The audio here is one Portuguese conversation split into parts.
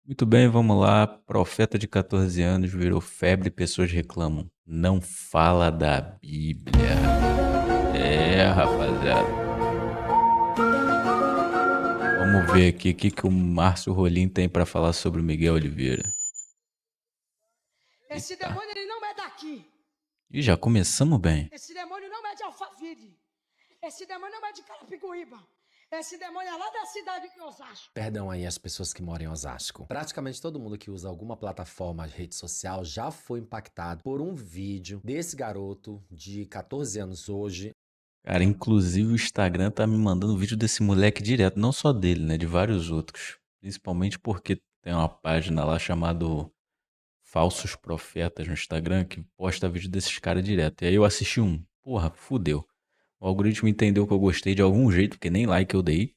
Muito bem, vamos lá. Profeta de 14 anos virou febre e pessoas reclamam. Não fala da Bíblia. É, rapaziada. Vamos ver aqui o que o Márcio Rolim tem pra falar sobre o Miguel Oliveira. Esse Eita. demônio ele não é daqui. E já começamos bem. Esse demônio não é de Alphaville. Esse demônio não é de Carapicuíba. Esse demônio é lá da cidade de Osasco. Perdão aí as pessoas que moram em Osasco. Praticamente todo mundo que usa alguma plataforma de rede social já foi impactado por um vídeo desse garoto de 14 anos hoje. Cara, inclusive o Instagram tá me mandando vídeo desse moleque direto, não só dele, né, de vários outros. Principalmente porque tem uma página lá chamada Falsos Profetas no Instagram que posta vídeo desses caras direto. E aí eu assisti um. Porra, fudeu. O algoritmo entendeu que eu gostei de algum jeito, porque nem like eu dei.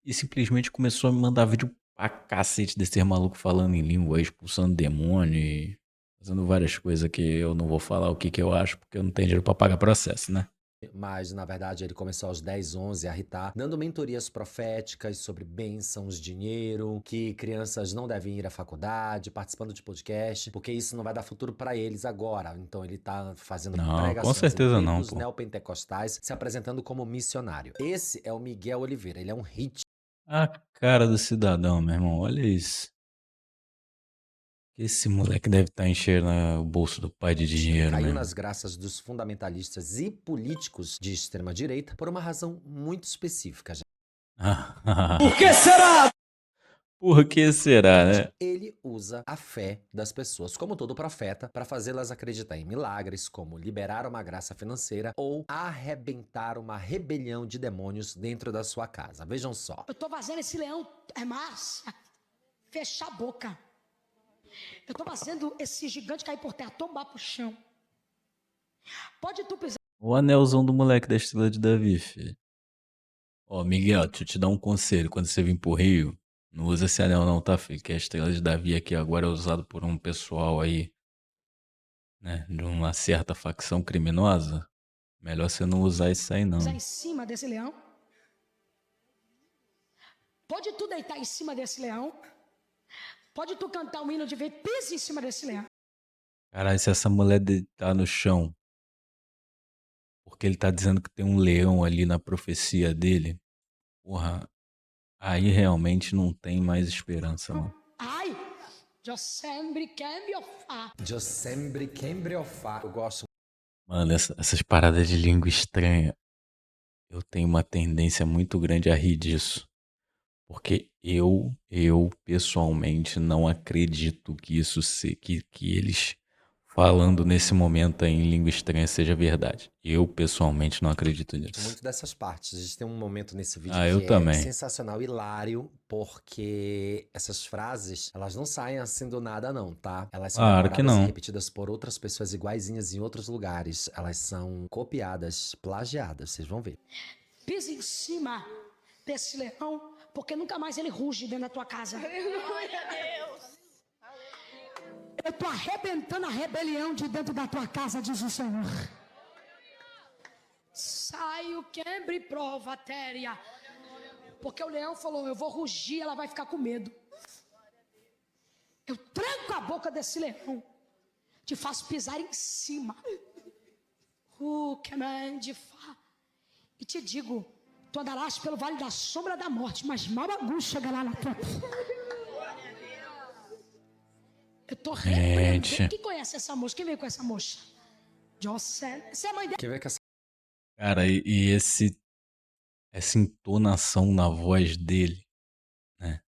E simplesmente começou a me mandar vídeo pra cacete desse maluco falando em língua, expulsando demônio e fazendo várias coisas que eu não vou falar o que eu acho, porque eu não tenho dinheiro pra pagar processo, né? Mas, na verdade, ele começou aos 10, 11 a irritar, dando mentorias proféticas sobre bênçãos, dinheiro, que crianças não devem ir à faculdade, participando de podcast, porque isso não vai dar futuro pra eles agora. Então, ele tá fazendo Não, com pregações em certeza não, templos pô. neopentecostais, se apresentando como missionário. Esse é o Miguel Oliveira, ele é um hit. A cara do cidadão, meu irmão, olha isso. Esse moleque deve estar enchendo o bolso do pai de dinheiro Caiu mesmo. nas graças dos fundamentalistas e políticos de extrema-direita por uma razão muito específica. Por que será? Por que será, né? Ele usa a fé das pessoas, como todo profeta, para fazê-las acreditar em milagres, como liberar uma graça financeira ou arrebentar uma rebelião de demônios dentro da sua casa. Vejam só. Eu tô fazendo esse leão, Márcia, fechar a boca. Eu tô fazendo esse gigante cair por terra, tombar pro chão. Pode tu pisar. O anelzão do moleque da Estrela de Davi, filho. Ó, Miguel, deixa eu te dar um conselho. Quando você vir pro Rio, não usa esse anel não, tá, filho? Que a Estrela de Davi aqui agora é usado por um pessoal aí, né? De uma certa facção criminosa. Melhor você não usar isso aí, não. Em cima desse leão. Pode tu deitar em cima desse leão. Pode tu cantar um hino de ver, pisa em cima desse leão. Caralho, se essa mulher deitar no chão, porque ele tá dizendo que tem um leão ali na profecia dele, porra, aí realmente não tem mais esperança, não. Ai, Josembre Cambiofá. Josembre Kembriofá. Eu gosto. Mano, essas paradas de língua estranha, eu tenho uma tendência muito grande a rir disso. Porque eu pessoalmente não acredito que isso que eles falando nesse momento aí em língua estranha seja verdade. Eu pessoalmente não acredito nisso. Muito dessas partes. A gente tem um momento nesse vídeo Eu que é também. sensacional, hilário, porque essas frases, elas não saem assim do nada não, tá? Elas são Claro que elaboradas e não. repetidas por outras pessoas iguaizinhas em outros lugares. Elas são copiadas, plagiadas, vocês vão ver. Pisa em cima desse leão, porque nunca mais ele ruge dentro da tua casa. Aleluia, Deus. Eu tô arrebentando a rebelião de dentro da tua casa, diz o Senhor. Saio, quebre prova, téria. Porque o leão falou, eu vou rugir, ela vai ficar com medo. Eu tranco a boca desse leão. Te faço pisar em cima. E te digo, tu andarás pelo vale da sombra da morte, mas mal algum chegará na tua. Eu tô repreendendo. Quem conhece essa moça? Quem veio com essa moça? José. Essa é a mãe dela. Quer ver que essa Cara, e essa entonação na voz dele, né?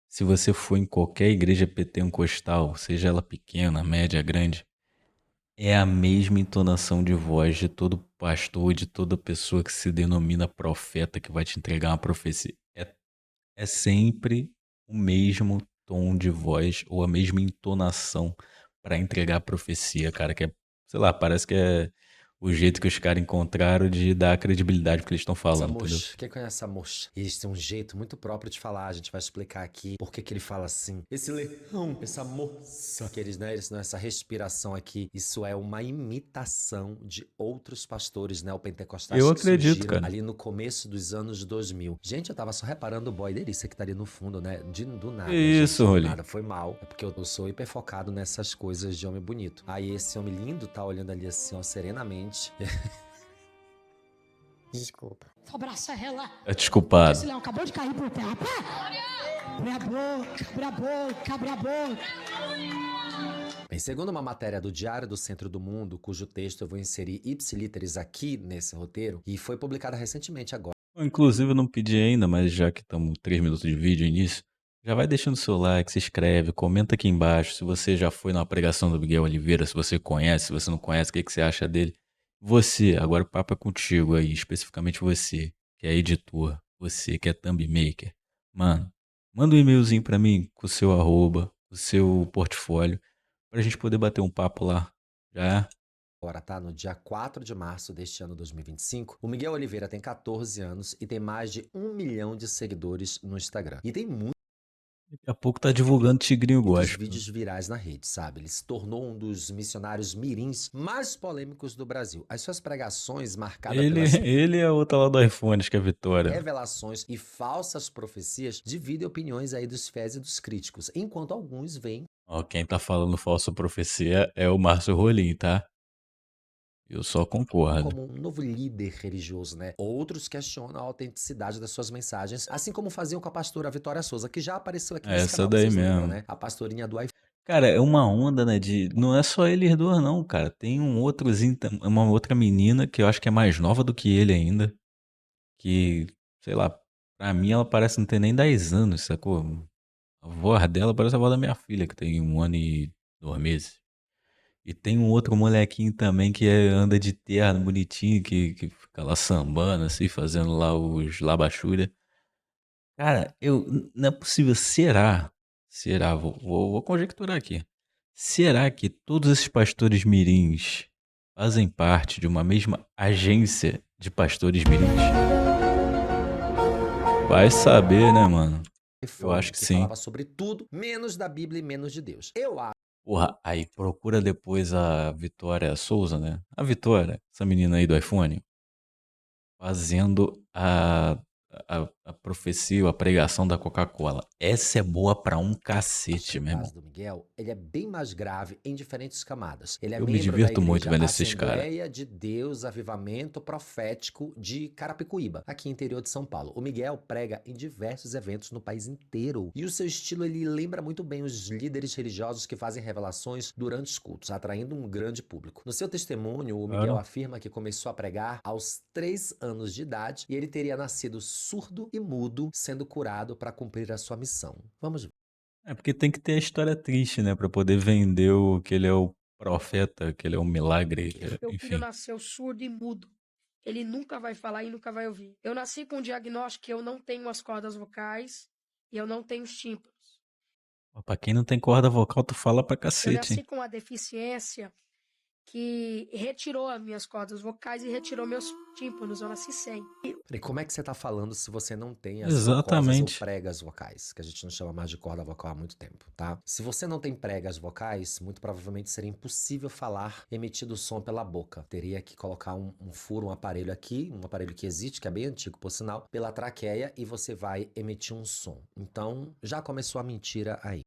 Se você for em qualquer igreja pentecostal, seja ela pequena, média, grande, é a mesma entonação de voz de todo pastor, de toda pessoa que se denomina profeta que vai te entregar uma profecia. É sempre o mesmo tom de voz ou a mesma entonação para entregar a profecia, cara, que é, sei lá, parece que é o jeito que os caras encontraram de dar credibilidade pro que eles estão Essa falando, entendeu? moça, quem conhece essa moça? Eles têm um jeito muito próprio de falar, a gente vai explicar aqui por que que ele fala assim. Esse leão, essa moça. Que eles não, essa respiração aqui, isso é uma imitação de outros pastores neopentecostais Eu que acredito, surgiram cara. ali no começo dos anos 2000. Gente, eu tava só reparando o boy delícia que tá ali no fundo, né? Do nada, Que gente. isso, Do Rolim? nada, foi mal. É porque eu sou hiper focado nessas coisas de homem bonito. Aí esse homem lindo tá olhando ali assim, ó, serenamente. Desculpa. Só abraça ela. É desculpado. Esse leão acabou de cair por terra. Pá! Abre a boca, abre a boca, abre a boca. Bem, segundo uma matéria do Diário do Centro do Mundo, cujo texto eu vou inserir ipsiliteris aqui nesse roteiro, e foi publicada recentemente agora. Inclusive, eu não pedi ainda, mas já que estamos 3 minutos de vídeo início, já vai deixando seu like, se inscreve, comenta aqui embaixo se você já foi na pregação do Miguel Oliveira, se você conhece, se você não conhece, o que que você acha dele. Você, agora o papo é contigo aí, especificamente você, que é editor, você que é thumb maker. Mano, manda um e-mailzinho pra mim com o seu arroba, o seu portfólio, pra gente poder bater um papo lá. Já? Agora, tá? No dia 4 de março deste ano 2025, o Miguel Oliveira tem 14 anos e tem mais de 1 milhão de seguidores no Instagram. E tem muitos Daqui a pouco tá divulgando Tigrinho Gospel. vídeos virais na rede, sabe? Ele se tornou um dos missionários mirins mais polêmicos do Brasil. As suas pregações marcadas pelas Ele é a outra lá do iPhone, acho que é a Vitória. revelações e falsas profecias dividem opiniões aí dos fiéis e dos críticos, enquanto alguns veem Ó, quem tá falando falsa profecia é o Márcio Rolim, tá? Eu só concordo. como um novo líder religioso, né? Outros questionam a autenticidade das suas mensagens, assim como faziam com a pastora Vitória Souza, que já apareceu aqui nesse Essa canal, daí vocês lembram, mesmo. né? A pastorinha do iPhone. Cara, é uma onda, né, de... Não é só eles dois, não, cara. Tem um outrozinho, uma outra menina que eu acho que é mais nova do que ele ainda. Que, sei lá, pra mim ela parece não ter nem 10 anos, sacou? A voz dela parece a voz da minha filha, que tem 1 ano e 2 meses. E tem um outro molequinho também que anda de terno bonitinho, que fica lá sambando, assim, fazendo lá os labachúria. Cara, não é possível. Será? Vou conjecturar aqui. Será que todos esses pastores mirins fazem parte de uma mesma agência de pastores mirins? Vai saber, né, mano? Eu acho que que sim. falava sobre tudo, menos da Bíblia e menos de Deus. Eu acho Porra, aí procura depois a Vitória Souza, né? A Vitória, essa menina aí do iPhone, fazendo a profecia, a pregação da Coca-Cola. Essa é boa pra um que cacete, o meu irmão. caso do Miguel, ele é bem mais grave em diferentes camadas. Ele é Eu me membro da divirto muito igreja vendo esses caras. Assembleia de Deus Avivamento Profético de Carapicuíba, aqui no interior de São Paulo. O Miguel prega em diversos eventos no país inteiro. E o seu estilo, ele lembra muito bem os líderes religiosos que fazem revelações durante os cultos, atraindo um grande público. No seu testemunho, o Miguel Claro. afirma que começou a pregar aos 3 anos de idade e ele teria nascido surdo e mudo, sendo curado para cumprir a sua missão. Vamos ver. É porque tem que ter a história triste, né? Pra poder vender que ele é o profeta, que ele é o milagre, Meu filho enfim. nasceu surdo e mudo. Ele nunca vai falar e nunca vai ouvir. Eu nasci com um diagnóstico que eu não tenho as cordas vocais e eu não tenho os tímpanos. Pra quem não tem corda vocal, tu fala pra Eu cacete, nasci hein? com uma deficiência que retirou as minhas cordas vocais e retirou meus tímpanos. Eu nasci sem. E como é que você tá falando se você não tem as vocosas ou Exatamente. pregas vocais? Que a gente não chama mais de corda vocal há muito tempo, tá? Se você não tem pregas vocais, muito provavelmente seria impossível falar emitindo som pela boca. Teria que colocar um furo, um aparelho aqui, um aparelho que existe, que é bem antigo, por sinal, pela traqueia e você vai emitir um som. Então, já começou a mentira aí.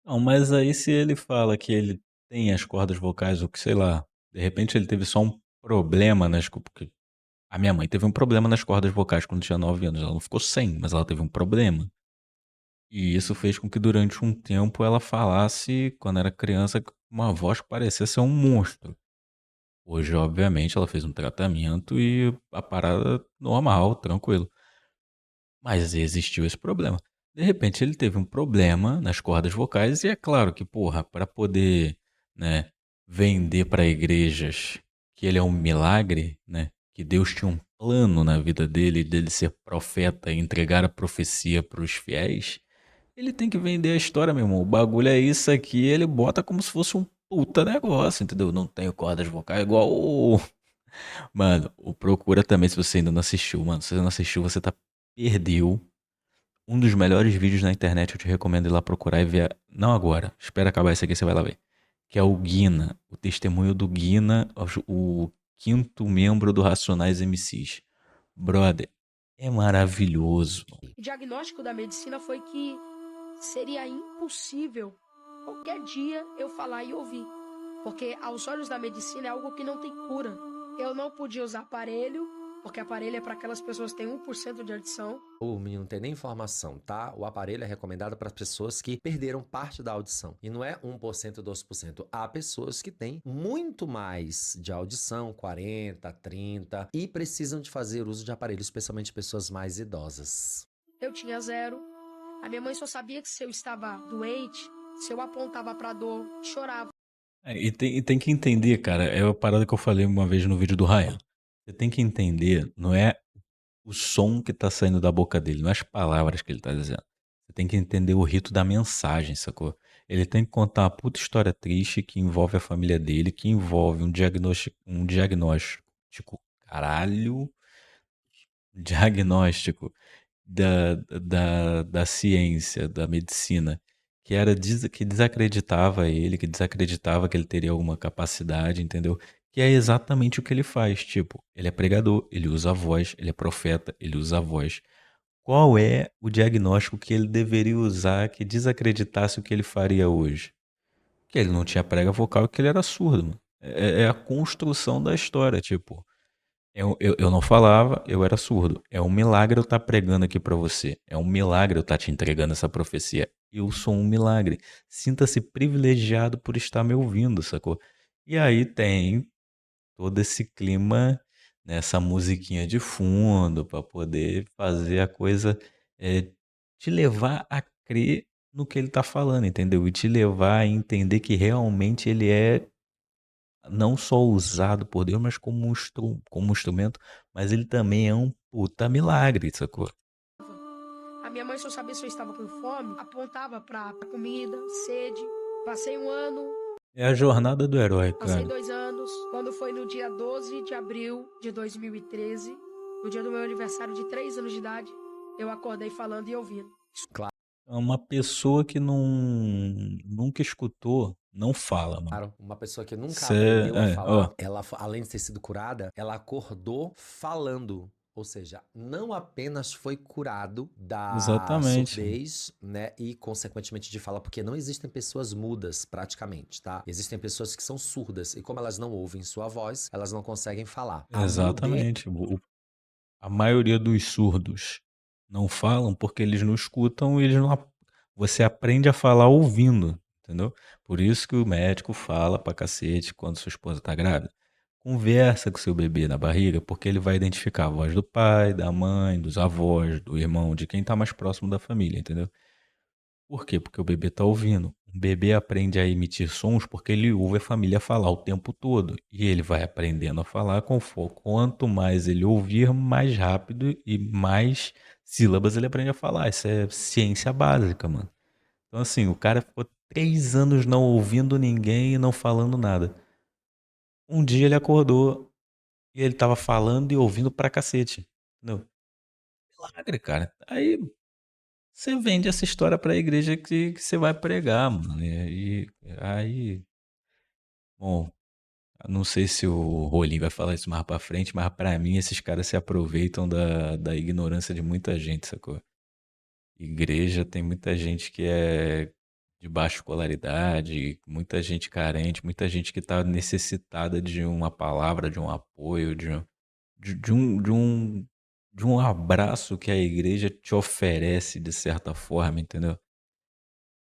Não, mas aí se ele fala que ele tem as cordas vocais, ou que, sei lá, de repente ele teve só um problema porque a minha mãe teve um problema nas cordas vocais quando tinha 9 anos. Ela não ficou sem, mas ela teve um problema. E isso fez com que durante um tempo ela falasse, quando era criança, com uma voz que parecia ser um monstro. Hoje, obviamente, ela fez um tratamento e a parada normal, tranquilo. Mas existiu esse problema. De repente, ele teve um problema nas cordas vocais, e é claro que, porra, para poder, né, vender para igrejas que ele é um milagre, né, que Deus tinha um plano na vida dele ser profeta e entregar a profecia para os fiéis, ele tem que vender a história, meu irmão. O bagulho é isso aqui, ele bota como se fosse um puta negócio, entendeu? Não tenho cordas vocais igual o Mano, o Procura também, se você ainda não assistiu. Mano, se você não assistiu, você perdeu um dos melhores vídeos na internet. Eu te recomendo ir lá procurar e ver. Não agora. Espera acabar esse aqui, você vai lá ver. Que é o Guina. O testemunho do Guina, o quinto membro do Racionais MCs. Brother, é maravilhoso. O diagnóstico da medicina foi que seria impossível qualquer dia eu falar e ouvir. Porque aos olhos da medicina é algo que não tem cura. Eu não podia usar aparelho, porque aparelho é para aquelas pessoas que têm 1% de audição. O menino não tem nem informação, tá? O aparelho é recomendado para pessoas que perderam parte da audição. E não é 1%, 2%. Há pessoas que têm muito mais de audição, 40, 30, e precisam de fazer uso de aparelho, especialmente pessoas mais idosas. Eu tinha 0. A minha mãe só sabia que se eu estava doente, se eu apontava pra dor, chorava. E tem que entender, cara. É a parada que eu falei uma vez no vídeo do Ryan. Você tem que entender, não é o som que tá saindo da boca dele, não é as palavras que ele tá dizendo. Você tem que entender o rito da mensagem, sacou? Ele tem que contar uma puta história triste que envolve a família dele, que envolve um diagnóstico, caralho, diagnóstico da ciência, da medicina, que desacreditava ele, que desacreditava que ele teria alguma capacidade, entendeu? Que é exatamente o que ele faz. Tipo, ele é pregador, ele usa a voz, ele é profeta, ele usa a voz. Qual é o diagnóstico que ele deveria usar que desacreditasse o que ele faria hoje? Que ele não tinha prega vocal e que ele era surdo, mano. É a construção da história, tipo. Eu não falava, eu era surdo. É um milagre eu estar pregando aqui pra você. É um milagre eu estar te entregando essa profecia. Eu sou um milagre. Sinta-se privilegiado por estar me ouvindo, sacou? E aí tem todo esse clima, né, essa musiquinha de fundo pra poder fazer a coisa te levar a crer no que ele tá falando, entendeu? E te levar a entender que realmente ele é não só usado por Deus, mas como um instrumento, mas ele também é um puta milagre, sacou? A minha mãe só sabia se eu estava com fome, apontava pra comida, sede. Passei 1 ano, É a jornada do herói, passei cara. 2 anos. Quando foi no dia 12 de abril de 2013, no dia do meu aniversário de 3 anos de idade, eu acordei falando e ouvindo. É uma pessoa que nunca escutou, não fala, mano. Claro, uma pessoa que nunca Cê, aprendeu a ó, falar, ela, além de ter sido curada, ela acordou falando. Ou seja, não apenas foi curado da exatamente. surdez, né, e consequentemente de fala, porque não existem pessoas mudas praticamente, tá? Existem pessoas que são surdas e como elas não ouvem sua voz, elas não conseguem falar. A mudez Exatamente. A maioria dos surdos não falam porque eles não escutam e eles não. Você aprende a falar ouvindo, entendeu? Por isso que o médico fala pra cacete quando sua esposa tá grávida. Conversa com seu bebê na barriga, porque ele vai identificar a voz do pai, da mãe, dos avós, do irmão, de quem tá mais próximo da família, entendeu? Por quê? Porque o bebê tá ouvindo. Um bebê aprende a emitir sons porque ele ouve a família falar o tempo todo. E ele vai aprendendo a falar com foco. Quanto mais ele ouvir, mais rápido e mais sílabas ele aprende a falar. Isso é ciência básica, mano. Então, assim, o cara ficou 3 anos não ouvindo ninguém e não falando nada. Um dia ele acordou e ele tava falando e ouvindo pra cacete. Entendeu? Milagre, cara. Aí você vende essa história pra igreja que você vai pregar, mano. E aí, bom, eu não sei se o Rolim vai falar isso mais pra frente, mas pra mim esses caras se aproveitam da ignorância de muita gente, sacou? Igreja tem muita gente que é de baixa escolaridade, muita gente carente, muita gente que tá necessitada de uma palavra, de um apoio, de um abraço que a igreja te oferece de certa forma, entendeu?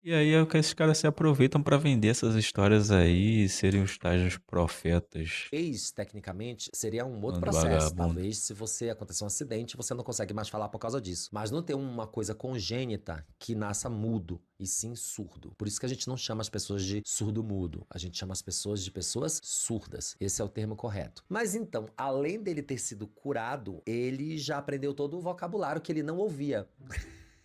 E aí é o que esses caras se aproveitam pra vender essas histórias aí e serem os tais profetas tecnicamente, seria um outro bando processo. vagabundo. Talvez se você acontecer um acidente, você não consegue mais falar por causa disso. Mas não tem uma coisa congênita que nasça mudo, e sim surdo. Por isso que a gente não chama as pessoas de surdo-mudo. A gente chama as pessoas de pessoas surdas. Esse é o termo correto. Mas então, além dele ter sido curado, ele já aprendeu todo o vocabulário que ele não ouvia.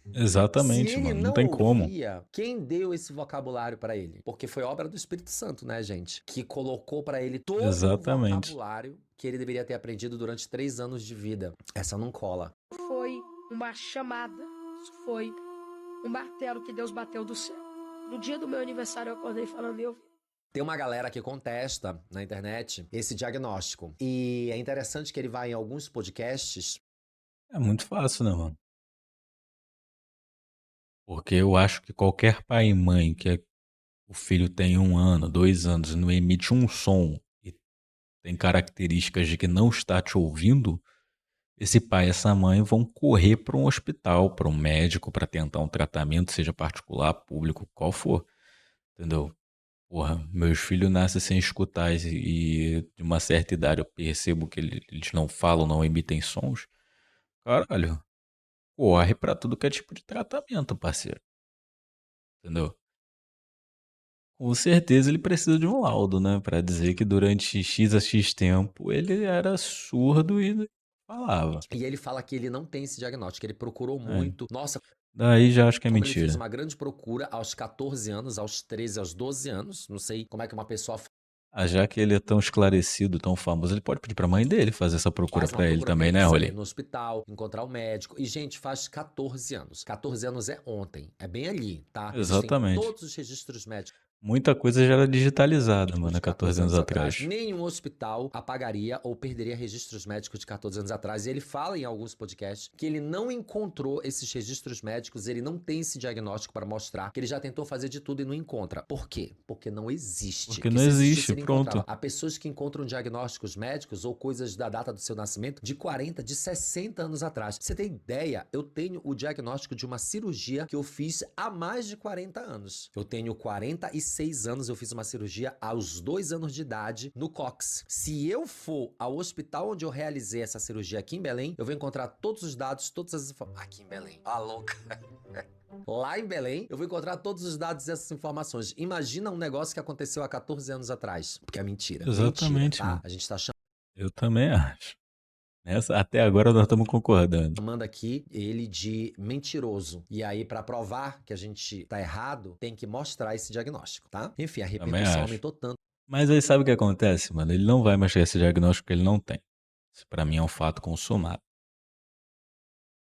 Se Exatamente, ele mano. Não não tem como. ouvia, quem deu esse vocabulário pra ele? Porque foi obra do Espírito Santo, né, gente? Que colocou pra ele todo o Exatamente. vocabulário que ele deveria ter aprendido durante 3 anos de vida. Essa não cola. Foi uma chamada, isso foi um martelo que Deus bateu do céu. No dia do meu aniversário eu acordei falando e eu vi. Tem uma galera que contesta na internet esse diagnóstico. E é interessante que ele vai em alguns podcasts. É muito fácil, né, mano? Porque eu acho que qualquer pai e mãe o filho tem 1 ano, 2 anos e não emite um som e tem características de que não está te ouvindo, esse pai e essa mãe vão correr para um hospital, para um médico, para tentar um tratamento, seja particular, público, qual for. Entendeu? Porra, meus filhos nascem sem escutar e de uma certa idade eu percebo que eles não falam, não emitem sons. Caralho, corre pra tudo que é tipo de tratamento, parceiro. Entendeu? Com certeza ele precisa de um laudo, né? Pra dizer que durante X a X tempo ele era surdo e não falava. E ele fala que ele não tem esse diagnóstico, ele procurou É. muito. Nossa, Daí já acho que é como ele fez mentira. uma grande procura aos 14 anos, aos 13, aos 12 anos. Não sei como é que uma pessoa Ah, já que ele é tão esclarecido, tão famoso, ele pode pedir pra mãe dele fazer essa procura faz uma pra ele procura pra também, ele né, sair Rolê? no hospital, encontrar o médico. E, gente, faz 14 anos. 14 anos é ontem. É bem ali, tá? Existem Exatamente. todos os registros médicos Muita coisa já era digitalizada, mano, de há 14 anos atrás. Nenhum hospital apagaria ou perderia registros médicos de 14 anos atrás. E ele fala em alguns podcasts que ele não encontrou esses registros médicos, ele não tem esse diagnóstico para mostrar, que ele já tentou fazer de tudo e não encontra. Por quê? Porque não existe. Porque não existe, ele pronto. encontrava. Há pessoas que encontram diagnósticos médicos ou coisas da data do seu nascimento de 40, de 60 anos atrás. Você tem ideia? Eu tenho o diagnóstico de uma cirurgia que eu fiz há mais de 40 anos. Eu tenho 46 anos, eu fiz uma cirurgia aos 2 anos de idade no cóccix. Se eu for ao hospital onde eu realizei essa cirurgia aqui em Belém, eu vou encontrar todos os dados, todas as informações. Aqui em Belém. Ah, louca. Lá em Belém, eu vou encontrar todos os dados dessas informações. Imagina um negócio que aconteceu há 14 anos atrás. Porque é mentira. Exatamente, Mentira, tá? mano. A gente tá Eu também acho. Até agora nós estamos concordando. chamando aqui ele de mentiroso. E aí, pra provar que a gente tá errado, tem que mostrar esse diagnóstico, tá? Enfim, a Também repercussão acho. aumentou tanto. Mas aí sabe o que acontece, mano? Ele não vai mostrar esse diagnóstico que ele não tem. Isso pra mim é um fato consumado.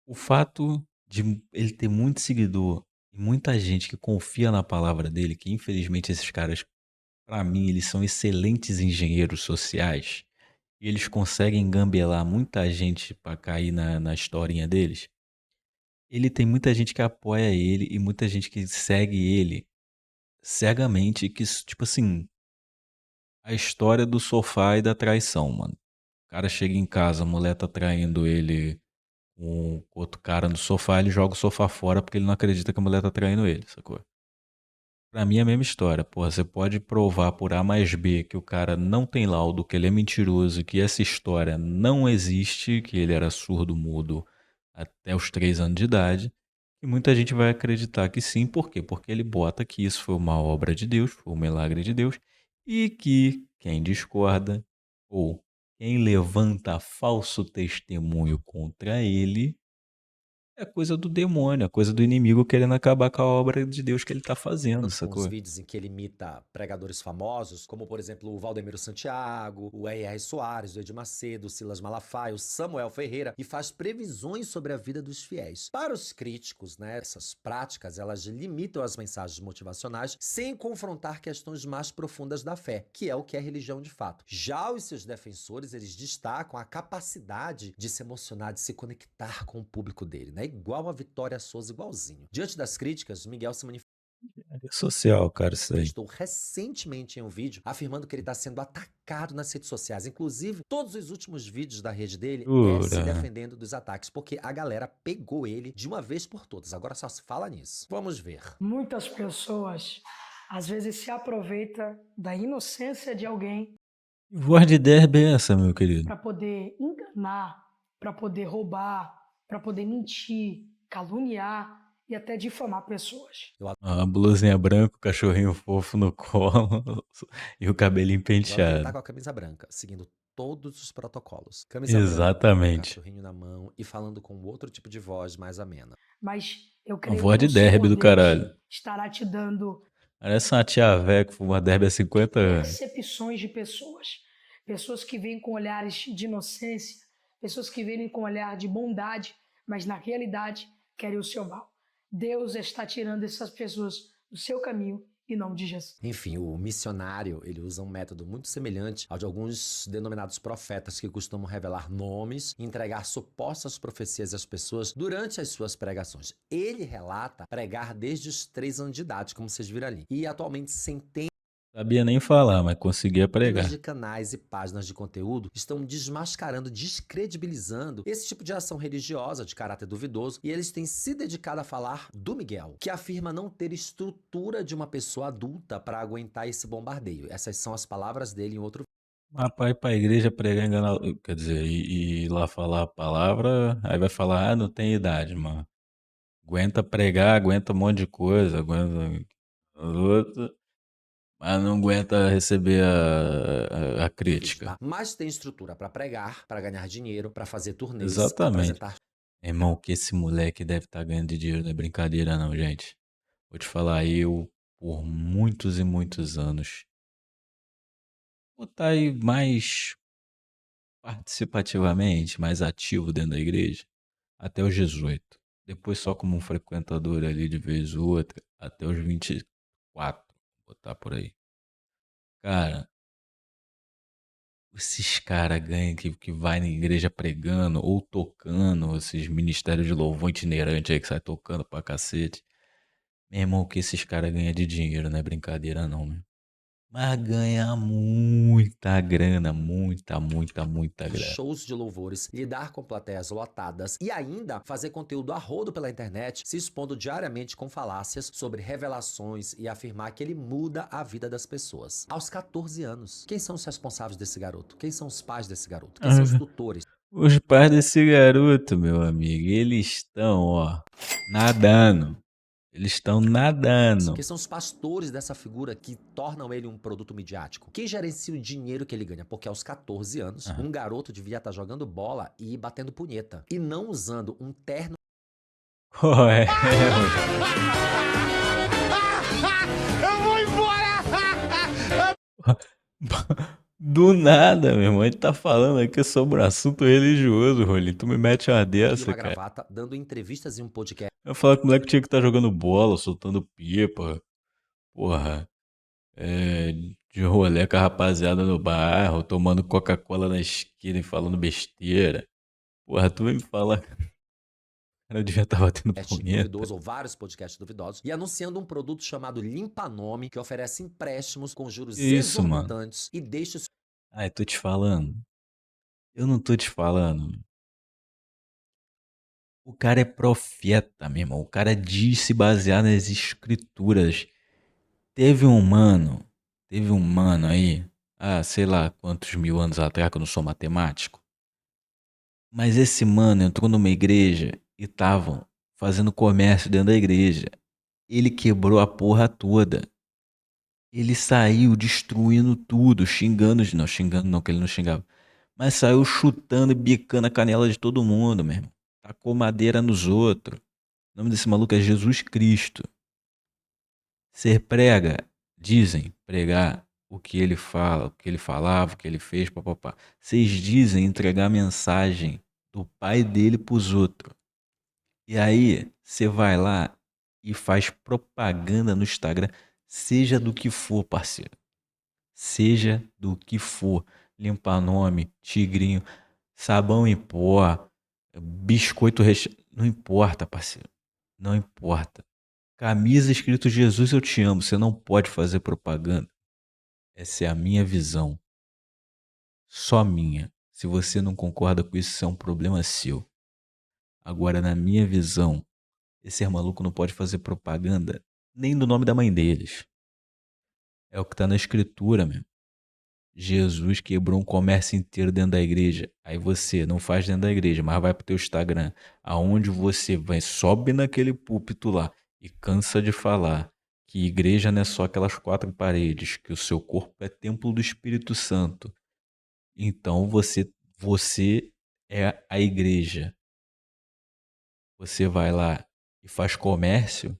O fato de ele ter muito seguidor e muita gente que confia na palavra dele, que infelizmente esses caras, pra mim, eles são excelentes engenheiros sociais e eles conseguem gambelar muita gente pra cair na historinha deles. Ele tem muita gente que apoia ele e muita gente que segue ele cegamente, que, tipo assim, a história do sofá e da traição, mano. O cara chega em casa, a mulher tá traindo ele com outro cara no sofá, ele joga o sofá fora porque ele não acredita que a mulher tá traindo ele, sacou? Pra mim é a mesma história, porra, você pode provar por A mais B que o cara não tem laudo, que ele é mentiroso, que essa história não existe, que ele era surdo mudo até os 3 anos de idade, e muita gente vai acreditar que sim, por quê? Porque ele bota que isso foi uma obra de Deus, foi um milagre de Deus, e que quem discorda ou quem levanta falso testemunho contra ele é coisa do demônio, é coisa do inimigo querendo acabar com a obra de Deus que ele tá fazendo, Com os sacou? vídeos em que ele imita pregadores famosos, como por exemplo o Valdemiro Santiago, o R.R. Soares, o Edir Macedo, o Silas Malafaia, o Samuel Ferreira, e faz previsões sobre a vida dos fiéis. Para os críticos, né, essas práticas, elas limitam as mensagens motivacionais sem confrontar questões mais profundas da fé, que é o que é religião de fato. Já os seus defensores, eles destacam a capacidade de se emocionar, de se conectar com o público dele, né? Igual a Vitória Souza, igualzinho. Diante das críticas, Miguel se É social, cara, isso aí. manifestou recentemente em um vídeo afirmando que ele está sendo atacado nas redes sociais. Inclusive, todos os últimos vídeos da rede dele é se Jura? defendendo dos ataques, porque a galera pegou ele de uma vez por todas. Agora só se fala nisso. Vamos ver. Muitas pessoas às vezes se aproveitam da inocência de alguém Que voz de derby é essa, meu querido? para poder enganar, para poder roubar, para poder mentir, caluniar e até difamar pessoas. Uma blusinha branca, o cachorrinho fofo no colo e o cabelinho Agora ele tá penteado. com a camisa branca, seguindo todos os protocolos. Camisa branca, Exatamente. cachorrinho na mão e falando com outro tipo de voz mais amena. Mas eu Uma creio voz que de o Senhor derby do Deus caralho. estará te dando Parece uma tia véia que fuma derby há 50 anos. percepções de pessoas, pessoas que vêm com olhares de inocência, pessoas que vêm com olhar de bondade, mas na realidade querem o seu mal. Deus está tirando essas pessoas do seu caminho em nome de Jesus. Enfim, o missionário, ele usa um método muito semelhante ao de alguns denominados profetas que costumam revelar nomes e entregar supostas profecias às pessoas durante as suas pregações. Ele relata pregar desde os 3 anos de idade, como vocês viram ali. E atualmente centenas Sabia nem falar, mas conseguia pregar. de canais e páginas de conteúdo estão desmascarando, descredibilizando esse tipo de ação religiosa de caráter duvidoso, e eles têm se dedicado a falar do Miguel, que afirma não ter estrutura de uma pessoa adulta para aguentar esse bombardeio. Essas são as palavras dele em outro Rapaz, pra igreja pregar enganar, quer dizer, e ir lá falar a palavra, aí vai falar, não tem idade, mano. Aguenta pregar, aguenta um monte de coisa, aguenta outro, mas não aguenta receber a crítica. vídeo, tá? Mas tem estrutura para pregar, para ganhar dinheiro, para fazer turnês, Exatamente. apresentar Irmão, o que esse moleque deve estar ganhando de dinheiro não é brincadeira não, gente. Vou te falar, eu, por muitos e muitos anos, vou estar aí mais participativamente, mais ativo dentro da igreja, até os 18. Depois só como um frequentador ali de vez ou outra, até os 24, vou botar por aí. Cara, esses caras ganham que vai na igreja pregando ou tocando, esses ministérios de louvor itinerante aí que sai tocando pra cacete. Meu irmão, o que esses caras ganham de dinheiro não é brincadeira não, meu. Mas ganha muita grana, muita grana. shows de louvores, lidar com plateias lotadas e ainda fazer conteúdo a rodo pela internet, se expondo diariamente com falácias sobre revelações e afirmar que ele muda a vida das pessoas. Aos 14 anos, quem são os responsáveis desse garoto? Quem são os pais desse garoto? Quem são os tutores? Os pais desse garoto, meu amigo, eles estão, ó, nadando. Eles estão nadando. Quem são os pastores dessa figura que tornam ele um produto midiático? Quem gerencia o dinheiro que ele ganha? Porque aos 14 anos, um garoto devia estar jogando bola e batendo punheta. E não usando um terno Ué, Eu vou embora! do nada, meu irmão. A gente tá falando aqui sobre um assunto religioso, Rolinho. Tu me mete uma e dessa, uma cara. gravata, dando entrevistas em um podcast Eu falo que o moleque tinha que estar jogando bola, soltando pipa. Porra. De rolê com a rapaziada no bairro, tomando Coca-Cola na esquina e falando besteira. Porra, tu vem me falar. Cara, eu devia estar batendo punheta. duvidoso, ou vários podcasts duvidosos, e anunciando um produto chamado Limpa Nome, que oferece empréstimos com juros Isso, mano. exorbitantes e deixa os Ai, tô te falando. Eu não tô te falando. O cara é profeta, meu irmão. O cara diz se basear nas escrituras. Teve um mano aí, sei lá quantos mil anos atrás, que eu não sou matemático. Mas esse mano entrou numa igreja e estavam fazendo comércio dentro da igreja. Ele quebrou a porra toda. Ele saiu destruindo tudo, xingando não, que ele não xingava. Mas saiu chutando e bicando a canela de todo mundo, meu irmão. Tacou madeira nos outros. O nome desse maluco é Jesus Cristo. Ser prega, dizem pregar o que ele fala, o que ele falava, o que ele fez, papapá. Vocês dizem entregar a mensagem do pai dele pros outros. E aí, você vai lá e faz propaganda no Instagram, seja do que for, parceiro. Seja do que for. Limpar nome, tigrinho, sabão em pó, biscoito recheado. Não importa, parceiro. Não importa. Camisa escrito Jesus eu te amo. Você não pode fazer propaganda. Essa é a minha visão. Só minha. Se você não concorda com isso, isso é um problema seu. Agora, na minha visão, esse maluco não pode fazer propaganda nem do nome da mãe deles. É o que tá na escritura, meu. Jesus quebrou um comércio inteiro dentro da igreja. Aí você não faz dentro da igreja, mas vai pro teu Instagram, aonde você vai, sobe naquele púlpito lá e cansa de falar que igreja não é só aquelas 4 paredes, que o seu corpo é templo do Espírito Santo. Então você é a igreja. Você vai lá e faz comércio,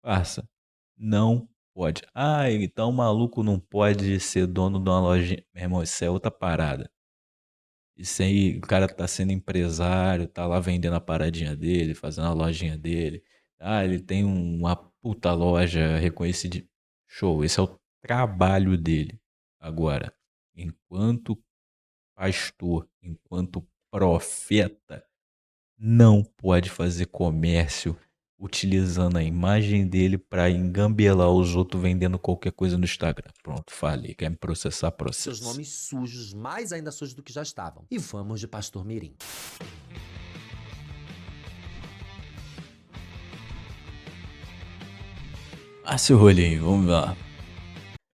faça. Não pode. Ah, então o maluco não pode ser dono de uma lojinha. Meu irmão, isso é outra parada. Isso aí, o cara tá sendo empresário, tá lá vendendo a paradinha dele, fazendo a lojinha dele. Ah, ele tem uma puta loja reconhecida. Show, esse é o trabalho dele. Agora, enquanto pastor, enquanto profeta, não pode fazer comércio utilizando a imagem dele pra engambelar os outros vendendo qualquer coisa no Instagram. Pronto, falei. Quer me processar, Seus processo. nomes sujos, mais ainda sujos do que já estavam. E vamos de Pastor Mirim. Ah, seu rolinho, vamos lá.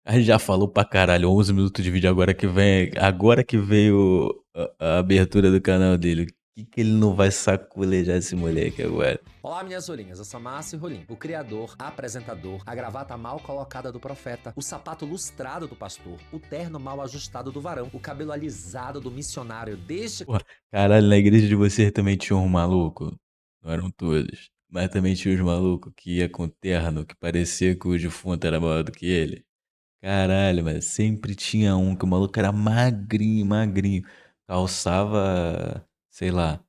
A gente já falou pra caralho, 11 minutos de vídeo agora que veio a abertura do canal dele. O que ele não vai saculejar esse moleque agora? Olá, minhas rolinhas, eu sou Márcio Rolim, o criador, apresentador, a gravata mal colocada do profeta, o sapato lustrado do pastor, o terno mal ajustado do varão, o cabelo alisado do missionário deste... Caralho, na igreja de vocês também tinha um maluco? Não eram todos. Mas também tinha os malucos que ia com terno, que parecia que o defunto era maior do que ele. Caralho, mas sempre tinha um que o maluco era magrinho, magrinho. Calçava, sei lá,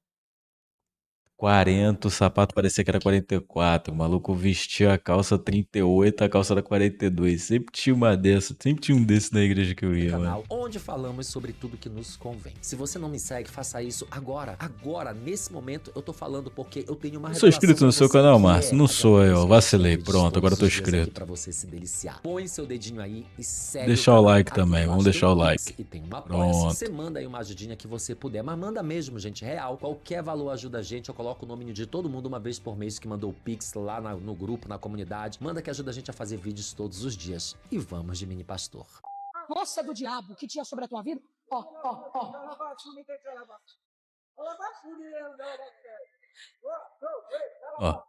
40, o sapato parecia que era 44. O maluco vestia a calça 38, a calça era 42. Sempre tinha uma dessa, sempre tinha um desse na igreja que eu ia, mano. canal, onde falamos sobre tudo que nos convém. Se você não me segue, faça isso agora. Agora, nesse momento, eu tô falando porque eu tenho uma Eu sou inscrito revelação no pra seu você, canal, que Márcio? é Não a sou eu, gravação vacilei. de Pronto, agora eu tô todos os dias aqui inscrito. pra você se deliciar. Põe seu dedinho aí e segue Deixar o canal. like Aqui também, embaixo vamos tem deixar o Pix like. E tem uma apoia. Pronto. Você manda aí uma ajudinha que você puder, mas manda mesmo, gente, real. Qualquer valor ajuda a gente. Eu coloco o nome de todo mundo uma vez por mês que mandou o Pix lá no grupo, na comunidade. Manda que ajuda a gente a fazer vídeos todos os dias. E vamos de mini pastor. Força do diabo que tinha sobre a tua vida. Ó, ó, ó. Ó.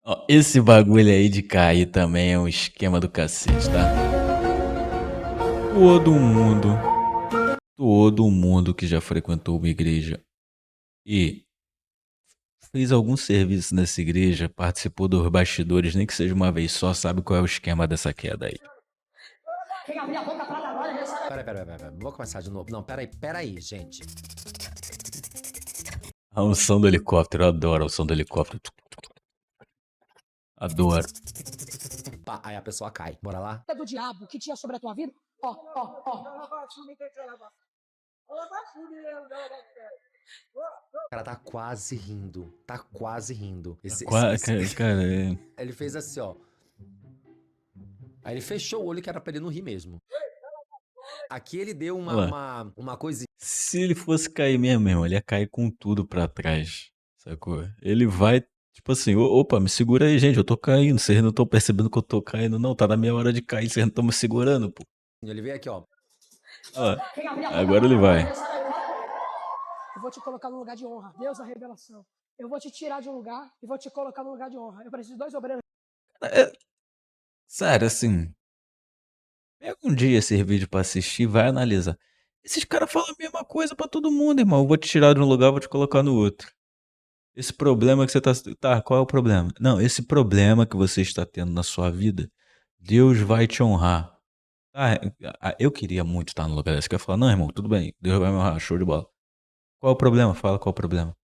Ó, esse bagulho aí de cair também é um esquema do cacete, tá? Todo mundo que já frequentou uma igreja e fez algum serviço nessa igreja, participou dos bastidores, nem que seja uma vez só, sabe qual é o esquema dessa queda aí. Quem abrir a boca pra dar glória, recebe. Peraí. Vou começar de novo. Não, peraí, gente. A unção do helicóptero, eu adoro a unção do helicóptero. Adoro. Pá, aí a pessoa cai. Bora lá? Força do diabo que tinha sobre a tua vida. Ó, ó, ó. O cara tá quase rindo. Tá quase rindo. Cara, Ele fez assim, ó. Aí ele fechou o olho que era pra ele não rir mesmo. Aqui ele deu uma coisa. se ele fosse cair mesmo, meu irmão, ele ia cair com tudo pra trás, sacou? Ele vai, tipo assim, opa, me segura aí, gente, eu tô caindo, vocês não estão percebendo que eu tô caindo, não, tá na minha hora de cair, vocês não estão me segurando, pô. Ele veio aqui, ó. Ó, Quem abrir a boca agora pra ele dar glória, vai. recebe. Eu vou te colocar num lugar de honra. Deus da revelação. Eu vou te tirar de um lugar e vou te colocar num lugar de honra. Eu preciso de 2 obreiros. Sério, assim, pega um dia esse vídeo pra assistir, vai analisar. Esses caras falam a mesma coisa pra todo mundo, irmão. Eu vou te tirar de um lugar, vou te colocar no outro. Esse problema que você tá. Tá, qual é o problema? Não, esse problema que você está tendo na sua vida, Deus vai te honrar. Eu queria muito estar no lugar desse. Eu ia falar, não, irmão, tudo bem, Deus vai me honrar, show de bola. Qual é o problema? Fala qual é o problema.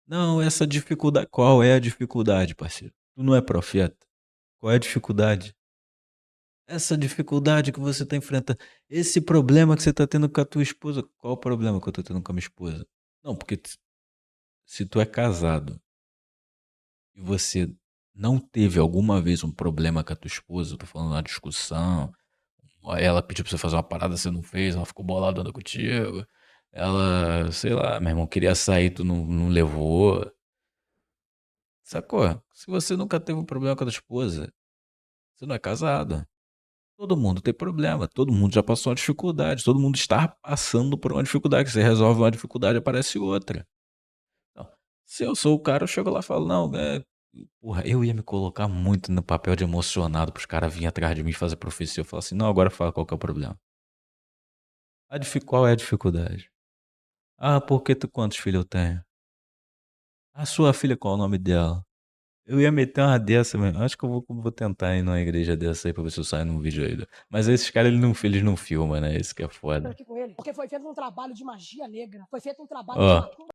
Não, essa dificuldade. Qual é a dificuldade, parceiro? Tu não é profeta. Qual é a dificuldade? Essa dificuldade que você tá enfrentando. Esse problema que você tá tendo com a tua esposa. Qual o problema que eu tô tendo com a minha esposa? Não, porque se tu é casado e você não teve alguma vez um problema com a tua esposa, eu tô falando uma discussão, ela pediu pra você fazer uma parada, você não fez, ela ficou bolada contigo, ela, sei lá, meu irmão, queria sair, tu não levou, sacou? Se você nunca teve um problema com a tua esposa, você não é casado. Todo mundo tem problema, todo mundo já passou uma dificuldade, todo mundo está passando por uma dificuldade, você resolve uma dificuldade, aparece outra. Então, se eu sou o cara, eu chego lá e falo, não, porra, eu ia me colocar muito no papel de emocionado pros caras virem atrás de mim e fazer profecia. Eu falo assim, não, agora fala qual que é o problema. Qual é a dificuldade? Ah, quantos filhos eu tenho? A sua filha, qual é o nome dela? Eu ia meter uma dessa mesmo. Acho que eu vou tentar ir numa igreja dessa aí pra ver se eu saio num vídeo aí. Mas esses caras, eles não filmam, né? Isso que é foda. aqui com ele, porque foi feito um trabalho de magia negra, foi feito um trabalho de Ó, macumba.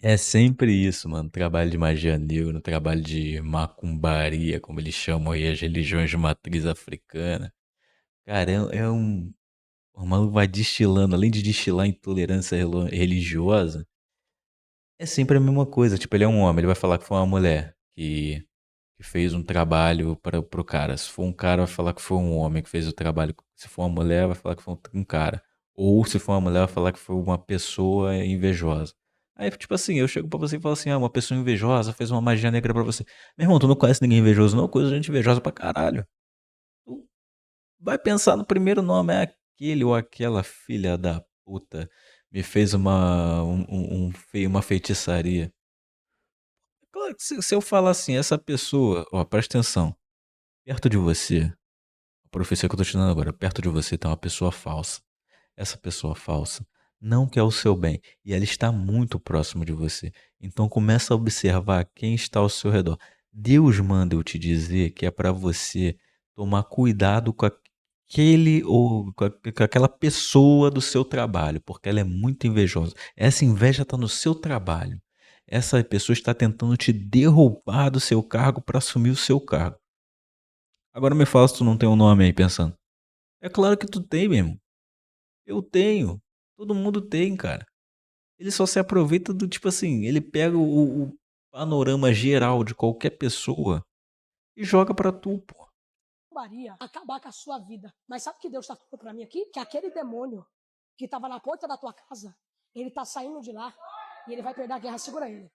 é sempre isso, mano. Trabalho de magia negra, trabalho de macumbaria, como eles chamam aí as religiões de matriz africana. Cara, é um. O maluco vai destilando, além de destilar intolerância religiosa, é sempre a mesma coisa. Tipo, ele é um homem, ele vai falar que foi uma mulher que fez um trabalho para pro cara. Se for um cara, vai falar que foi um homem que fez o trabalho. Se for uma mulher, vai falar que foi um cara. Ou se for uma mulher, vai falar que foi uma pessoa invejosa. Aí, tipo assim, eu chego pra você e falo assim: ah, uma pessoa invejosa fez uma magia negra pra você. Meu irmão, tu não conhece ninguém invejoso, não? Coisa de gente invejosa pra caralho. Tu vai pensar no primeiro nome, é aquele ou aquela filha da puta me fez uma feitiçaria. Claro que se eu falar assim, essa pessoa, ó, presta atenção, perto de você, a profecia que eu tô te dando agora, perto de você tem uma pessoa falsa. Essa pessoa falsa não quer o seu bem e ela está muito próximo de você. Então começa a observar quem está ao seu redor. Deus manda eu te dizer que é para você tomar cuidado com aquele ou com aquela pessoa do seu trabalho, porque ela é muito invejosa. Essa inveja está no seu trabalho. Essa pessoa está tentando te derrubar do seu cargo para assumir o seu cargo. Agora me fala se tu não tem um nome aí pensando. É claro que tu tem, meu irmão. Eu tenho. Todo mundo tem, cara. Ele só se aproveita do tipo assim, ele pega o panorama geral de qualquer pessoa e joga pra tu, pô. Maria acabar com a sua vida. Mas sabe o que Deus está falando para mim aqui? Que aquele demônio que estava na porta da tua casa, ele está saindo de lá e ele vai perder a guerra. Segura ele.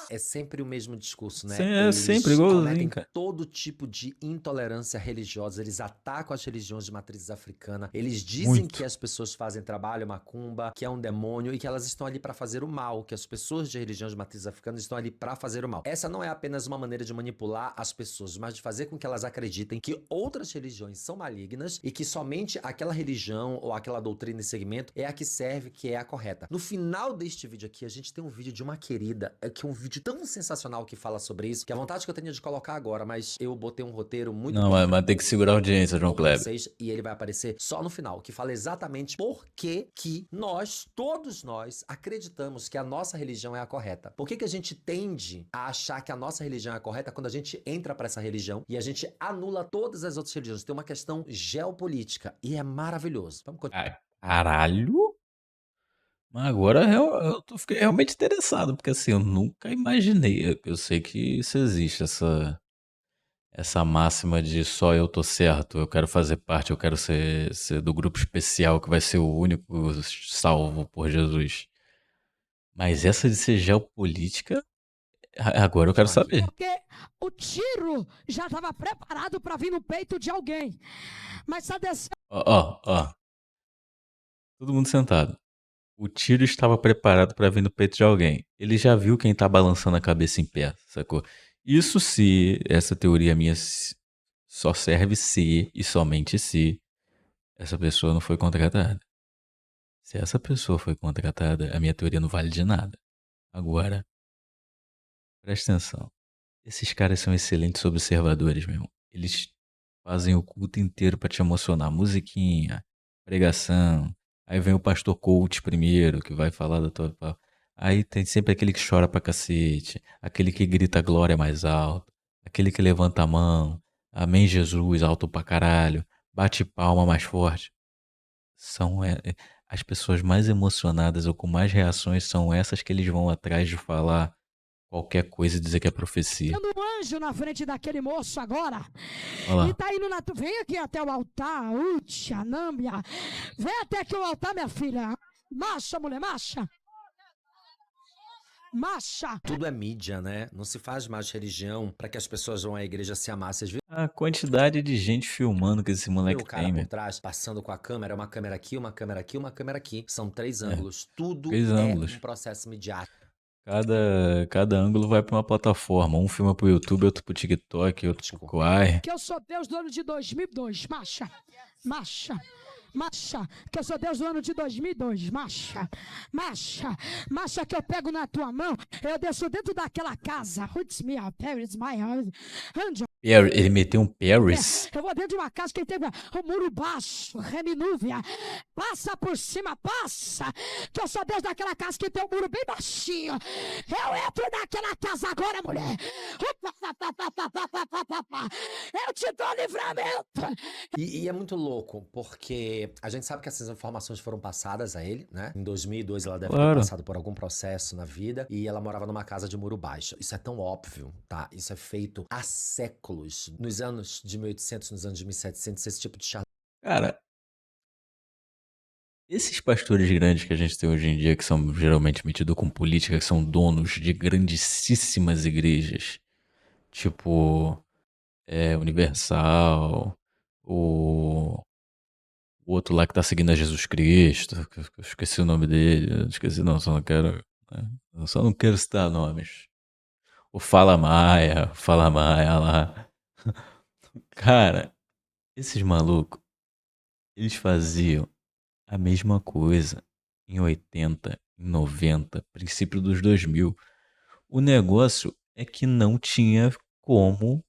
É sempre o mesmo discurso, né? É sempre Eles igualzinho, cometem cara. todo tipo de intolerância religiosa, eles atacam as religiões de matrizes africana, eles dizem Muito. que as pessoas fazem trabalho macumba, que é um demônio e que elas estão ali para fazer o mal, que as pessoas de religiões de matrizes africanas estão ali para fazer o mal. Essa não é apenas uma maneira de manipular as pessoas, mas de fazer com que elas acreditem que outras religiões são malignas e que somente aquela religião ou aquela doutrina e segmento é a que serve, que é a correta. No final deste vídeo aqui, a gente tem um vídeo de uma querida, que é um vídeo tão sensacional que fala sobre isso, que a vontade que eu tenho de colocar agora, mas eu botei um roteiro muito Não, mas tem que segurar a audiência, João bom pra Kleber. vocês, e ele vai aparecer só no final, que fala exatamente por que nós, todos nós, acreditamos que a nossa religião é a correta. Por que a gente tende a achar que a nossa religião é a correta quando a gente entra pra essa religião e a gente anula todas as outras religiões? Tem uma questão geopolítica e é maravilhoso. Vamos continuar. Caralho? Mas agora fiquei realmente interessado, porque assim, eu nunca imaginei. Eu sei que isso existe, essa máxima de só eu tô certo, eu quero fazer parte, eu quero ser do grupo especial que vai ser o único salvo por Jesus. Mas essa de ser geopolítica, agora eu quero saber. Porque o tiro já estava preparado para vir no peito de alguém. Mas está descendo. Ó. Todo mundo sentado. O tiro estava preparado para vir no peito de alguém. Ele já viu quem tá balançando a cabeça em pé, sacou? Isso se essa teoria minha só serve se e somente se essa pessoa não foi contratada. Se essa pessoa foi contratada, a minha teoria não vale de nada. Agora, presta atenção. Esses caras são excelentes observadores, meu irmão. Eles fazem o culto inteiro pra te emocionar. Musiquinha, pregação. Aí vem o pastor coach primeiro, que vai falar da tua. Aí tem sempre aquele que chora pra cacete. Aquele que grita glória mais alto. Aquele que levanta a mão. Amém, Jesus, alto pra caralho. Bate palma mais forte. As pessoas mais emocionadas ou com mais reações são essas que eles vão atrás de falar qualquer coisa e dizer que é profecia. Tendo um anjo na frente daquele moço agora. Olha lá. E tá indo na. Vem aqui até o altar. Anâmbia. Vem até aqui o altar, minha filha. Marcha, mulher, marcha. Marcha. Tudo é mídia, né? Não se faz mais religião para que as pessoas vão à igreja se amar. Vocês viram A quantidade de gente filmando que esse o moleque cara tem, por meu. trás, passando com a câmera, uma câmera aqui, uma câmera aqui, uma câmera aqui. São 3 É, ângulos. Tudo 3 é ângulos. um processo midiático. Cada ângulo vai pra uma plataforma. Um filma pro YouTube, outro pro TikTok, outro pro Quai. Que eu sou Deus do ano de 2002. Marcha. Marcha. Marcha, que eu sou Deus do ano de 2002. Marcha, marcha, marcha que eu pego na tua mão. Eu desço dentro daquela casa. Roots me up, Paris, my house. Ele meteu um Paris. Eu vou dentro de uma casa que teve o muro baixo, reminúvia. Passa por cima, passa. Que eu sou Deus daquela casa que tem um muro bem baixinho. Eu entro naquela casa agora, mulher. Eu te dou livramento. E é muito louco, porque a gente sabe que essas informações foram passadas a ele, né? Em 2002 ela deve ter Claro. passado por algum processo na vida e ela morava numa casa de muro baixo. Isso é tão óbvio, tá? Isso é feito há séculos. Nos anos de 1800, nos anos de 1700, esse tipo de charlatão. Cara, esses pastores grandes que a gente tem hoje em dia, que são geralmente metidos com política, que são donos de grandíssimas igrejas, tipo Universal, o outro lá que tá seguindo a Jesus Cristo, que eu esqueci o nome dele, eu esqueci não, só não quero, né? Eu só não quero citar nomes. O Fala Maia lá. Cara, esses malucos, eles faziam a mesma coisa em 80, em 90, princípio dos 2000. O negócio é que não tinha como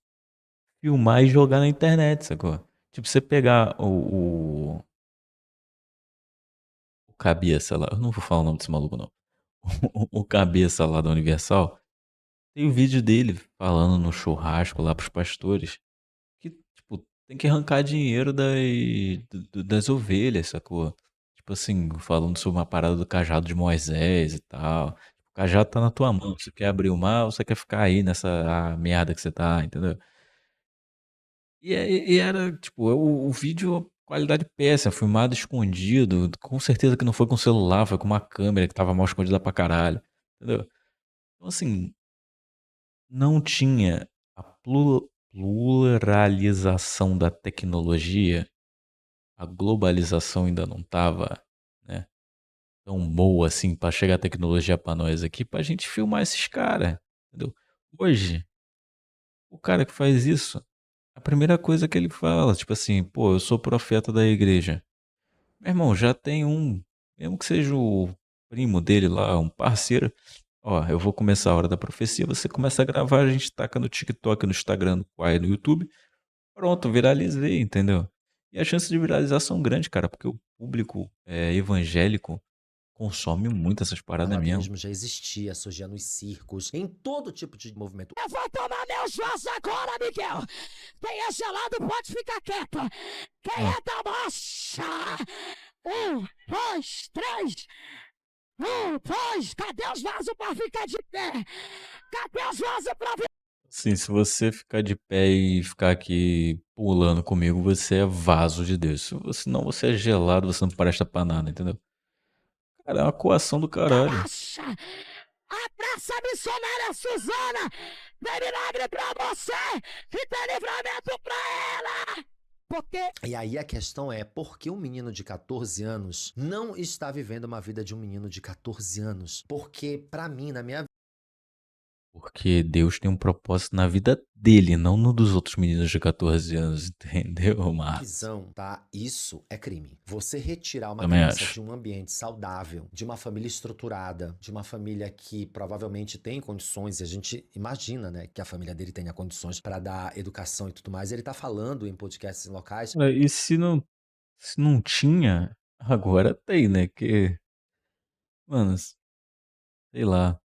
filmar e jogar na internet, sacou? Tipo, você pegar o cabeça lá, eu não vou falar o nome desse maluco não. O cabeça lá da Universal, tem um vídeo dele falando no churrasco lá pros pastores que, tipo, tem que arrancar dinheiro das ovelhas, sacou? Tipo assim, falando sobre uma parada do cajado de Moisés e tal. O cajado tá na tua mão. Você quer abrir o mar ou você quer ficar aí nessa merda que você tá, entendeu? E era, tipo, o vídeo, qualidade péssima, filmado escondido. Com certeza que não foi com celular, foi com uma câmera que tava mal escondida pra caralho. Entendeu? Então, assim, não tinha a pluralização da tecnologia, a globalização ainda não tava, né, tão boa assim pra chegar a tecnologia pra nós aqui, pra gente filmar esses caras, entendeu? Hoje, o cara que faz isso, a primeira coisa que ele fala, tipo assim, pô, eu sou profeta da igreja. Meu irmão, já tem um, mesmo que seja o primo dele lá, um parceiro. Ó, eu vou começar a hora da profecia, você começa a gravar, a gente taca no TikTok, no Instagram, no Quai, no YouTube. Pronto, viralizei, entendeu? E a chance de viralização grande, cara, porque o público evangélico consome muito essas O paradas mesmo. amadorismo já existia, surgia nos circos, em todo tipo de movimento. Eu vou tomar meus vasos agora, Miguel. Quem é gelado pode ficar quieto. Quem é da marcha? 1, 2, 3. 1, 2. Cadê os vasos pra ficar de pé? Cadê os vasos pra ficar? Sim, se você ficar de pé e ficar aqui pulando comigo, você é vaso de Deus. Senão você é gelado, você não presta pra nada, entendeu? Cara, é uma coação do caralho. Marcha! A praça missionária Suzana tem milagre pra você e tem livramento pra ela! Porque E aí a questão é, por que um menino de 14 anos não está vivendo uma vida de um menino de 14 anos? Porque, pra mim, na minha Porque Deus tem um propósito na vida dele, não no dos outros meninos de 14 anos, entendeu, Marcos? visão, tá? Isso é crime. Você retirar uma Também criança acho. de um ambiente saudável, de uma família estruturada, de uma família que provavelmente tem condições, e a gente imagina, né, que a família dele tenha condições para dar educação e tudo mais. Ele tá falando em podcasts em locais. E se não tinha, agora tem, né? Que, mano, sei lá.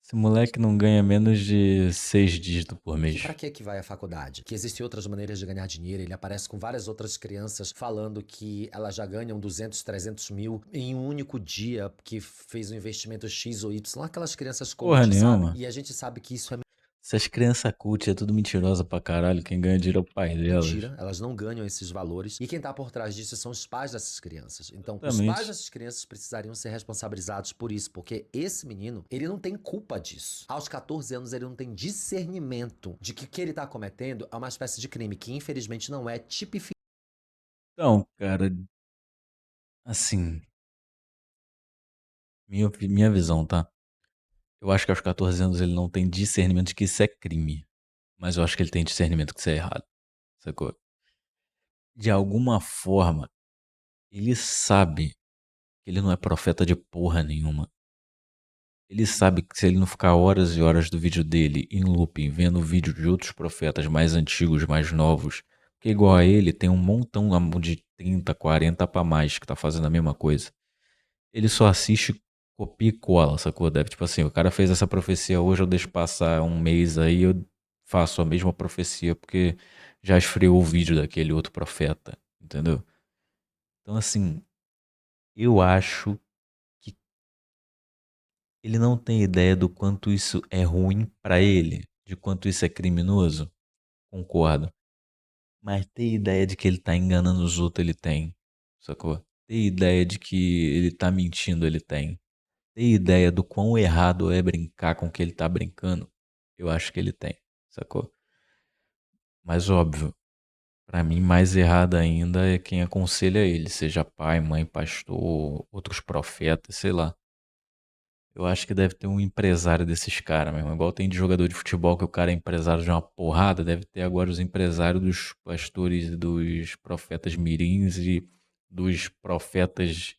Esse moleque não ganha menos de 6 dígitos por Que mês. pra que vai à faculdade? Que existem outras maneiras de ganhar dinheiro. Ele aparece com várias outras crianças falando que elas já ganham 200, 300 mil em um único dia, que fez um investimento X ou Y. Aquelas crianças Porra coach, sabe? nenhuma. E a gente sabe que isso é Essas crianças cult é tudo mentirosa pra caralho. Quem ganha dinheiro é o pai delas. mentira, elas não ganham esses valores. E quem tá por trás disso são os pais dessas crianças. Então, os pais Exatamente. dessas crianças precisariam ser responsabilizados por isso, porque esse menino, ele não tem culpa disso. Aos 14 anos, ele não tem discernimento de que o que ele tá cometendo é uma espécie de crime que, infelizmente, não é tipificado. Então, cara, assim, minha visão, tá? Eu acho que aos 14 anos ele não tem discernimento de que isso é crime. Mas eu acho que ele tem discernimento que isso é errado. Sacou? De alguma forma, ele sabe que ele não é profeta de porra nenhuma. Ele sabe que se ele não ficar horas e horas do vídeo dele em looping, vendo vídeo de outros profetas mais antigos, mais novos, que igual a ele, tem um montão de 30, 40 pra mais que tá fazendo a mesma coisa. Ele só assiste, copia e cola, sacou? Deve, tipo assim, o cara fez essa profecia hoje, eu deixo passar um mês aí, eu faço a mesma profecia, porque já esfriou o vídeo daquele outro profeta, entendeu? Então, assim, eu acho que ele não tem ideia do quanto isso é ruim pra ele, de quanto isso é criminoso. Concordo. Mas ter ideia de que ele tá enganando os outros, ele tem. Sacou? Ter ideia de que ele tá mentindo, ele tem. Ter ideia do quão errado é brincar com o que ele tá brincando, eu acho que ele tem. Sacou? Mas óbvio, pra mim mais errado ainda é quem aconselha ele, seja pai, mãe, pastor, outros profetas, sei lá. Eu acho que deve ter um empresário desses caras mesmo. Igual tem de jogador de futebol que o cara é empresário de uma porrada, deve ter agora os empresários dos pastores e dos profetas mirins e dos profetas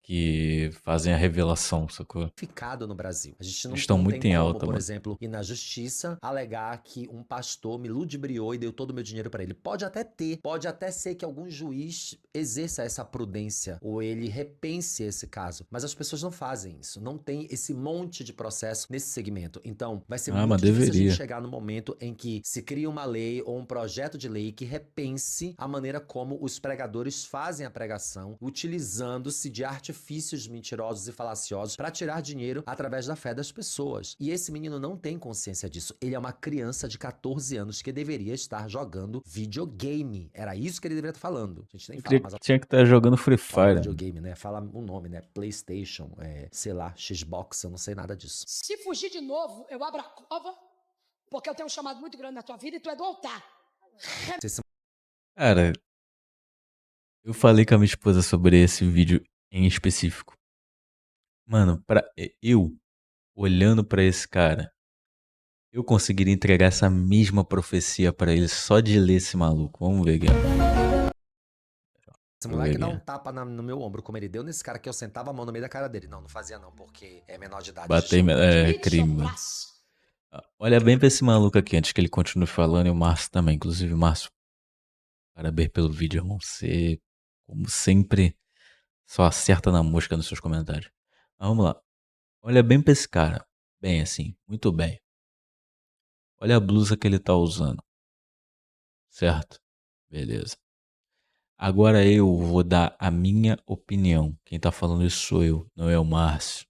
que fazem a revelação, sacou? Ficado no Brasil. A gente Eles não, estão não tem muito em como, alta, por mano. exemplo, ir na justiça alegar que um pastor me ludibriou e deu todo o meu dinheiro pra ele. Pode até ter, pode até ser que algum juiz exerça essa prudência ou ele repense esse caso, mas as pessoas não fazem isso. Não tem esse monte de processo nesse segmento. Então, vai ser Ah, mas muito difícil a gente deveria. chegar no momento em que se cria uma lei ou um projeto de lei que repense a maneira como os pregadores fazem a pregação, utilizando-se de artifícios mentirosos e falaciosos para tirar dinheiro através da fé das pessoas. E esse menino não tem consciência disso. Ele é uma criança de 14 anos que deveria estar jogando videogame. Era isso que ele deveria estar falando. A gente nem fala mais a Tinha que estar jogando Free palavra Fire. videogame, né? Fala o nome, né? PlayStation, sei lá, Xbox, eu não sei nada disso. Se fugir de novo, eu abro a cova, porque eu tenho um chamado muito grande na tua vida e tu é do altar. Cara, eu falei com a minha esposa sobre esse vídeo em específico. Mano, eu, olhando pra esse cara, eu conseguiria entregar essa mesma profecia pra ele só de ler esse maluco. Vamos ver aqui, ó. Esse Deixa eu ver moleque dá aqui, um ó. tapa no meu ombro, como ele deu nesse cara que eu sentava a mão no meio da cara dele. Não, não fazia não, porque é menor de idade, a gente Bater não pode. é Admite, crime, eu mano. faço. Olha bem pra esse maluco aqui antes que ele continue falando e o Márcio também. Inclusive, Márcio, parabéns pelo vídeo, irmão. Você, como sempre, só acerta na mosca nos seus comentários. Mas vamos lá. Olha bem pra esse cara. Bem assim, muito bem. Olha a blusa que ele tá usando. Certo? Beleza. Agora eu vou dar a minha opinião. Quem tá falando isso sou eu, não é o Márcio.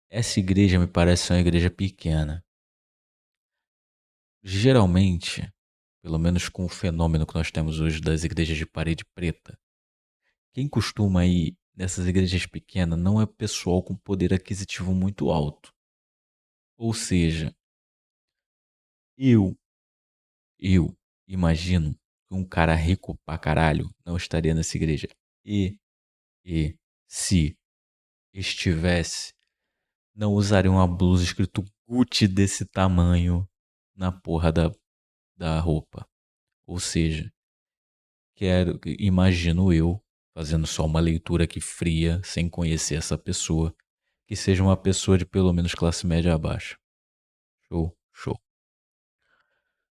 Essa igreja me parece ser uma igreja pequena. Geralmente, pelo menos com o fenômeno que nós temos hoje das igrejas de parede preta, quem costuma ir nessas igrejas pequenas não é pessoal com poder aquisitivo muito alto. Ou seja, eu, eu imagino que um cara rico pra caralho não estaria nessa igreja. E se estivesse, não usaria uma blusa escrito Gucci desse tamanho na porra da roupa. Ou seja, imagino eu, fazendo só uma leitura aqui fria, sem conhecer essa pessoa, que seja uma pessoa de pelo menos classe média abaixo. Show, show.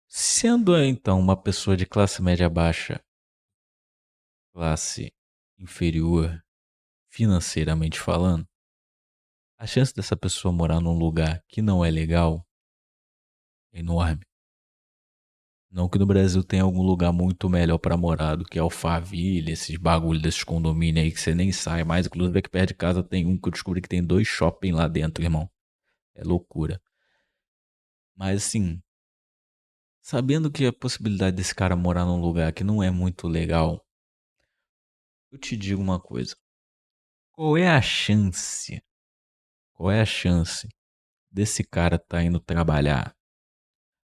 Sendo então uma pessoa de classe média baixa, classe inferior, financeiramente falando, a chance dessa pessoa morar num lugar que não é legal é enorme. Não que no Brasil tenha algum lugar muito melhor pra morar do que Alphaville, esses bagulho desses condomínios aí que você nem sai mais. Inclusive aqui perto de casa tem um que eu descobri que tem 2 shopping lá dentro, irmão. É loucura. Mas assim, sabendo que a possibilidade desse cara morar num lugar que não é muito legal, eu te digo uma coisa. Qual é a chance? Qual é a chance desse cara tá indo trabalhar